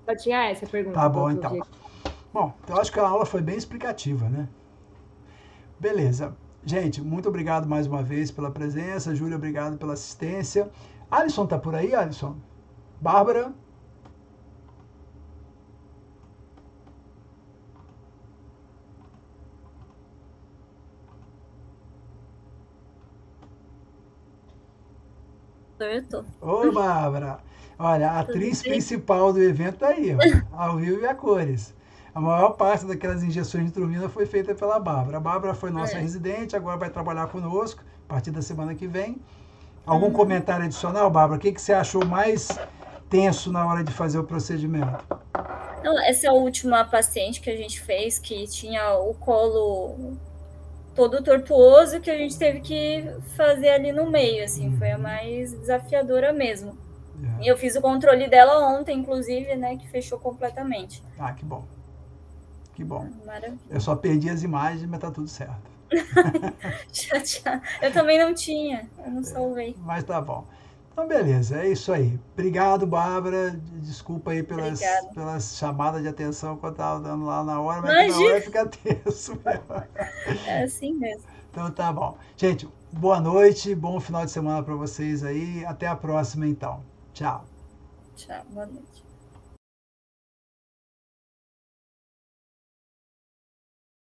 Só tinha essa pergunta. Tá bom, então. Bom, eu acho que a aula foi bem explicativa, né? Beleza. Gente, muito obrigado mais uma vez pela presença. Júlia, obrigado pela assistência. Alisson tá por aí, Alisson? Bárbara? Eu tô. Ô, Bárbara! Olha, a atriz principal do evento tá aí, ó, ao vivo e a cores. A maior parte daquelas injeções de trombina foi feita pela Bárbara. A Bárbara foi nossa residente, agora vai trabalhar conosco a partir da semana que vem. Algum comentário adicional, Bárbara? O que você achou mais tenso na hora de fazer o procedimento? Não, essa é a última paciente que a gente fez, que tinha o colo todo tortuoso, que a gente teve que fazer ali no meio, assim, foi a mais desafiadora mesmo. E eu fiz o controle dela ontem, inclusive, né, que fechou completamente. Ah, que bom. Que bom. Maravilha. Eu só perdi as imagens, mas tá tudo certo. Eu também não tinha, eu não salvei. Mas tá bom. Então, beleza, é isso aí. Obrigado, Bárbara. Desculpa aí pelas chamadas de atenção que eu estava dando lá na hora, mas na hora fica tenso mesmo. É assim mesmo. Então, tá bom. Gente, boa noite, bom final de semana para vocês aí. Até a próxima, então. Tchau. Tchau, boa noite.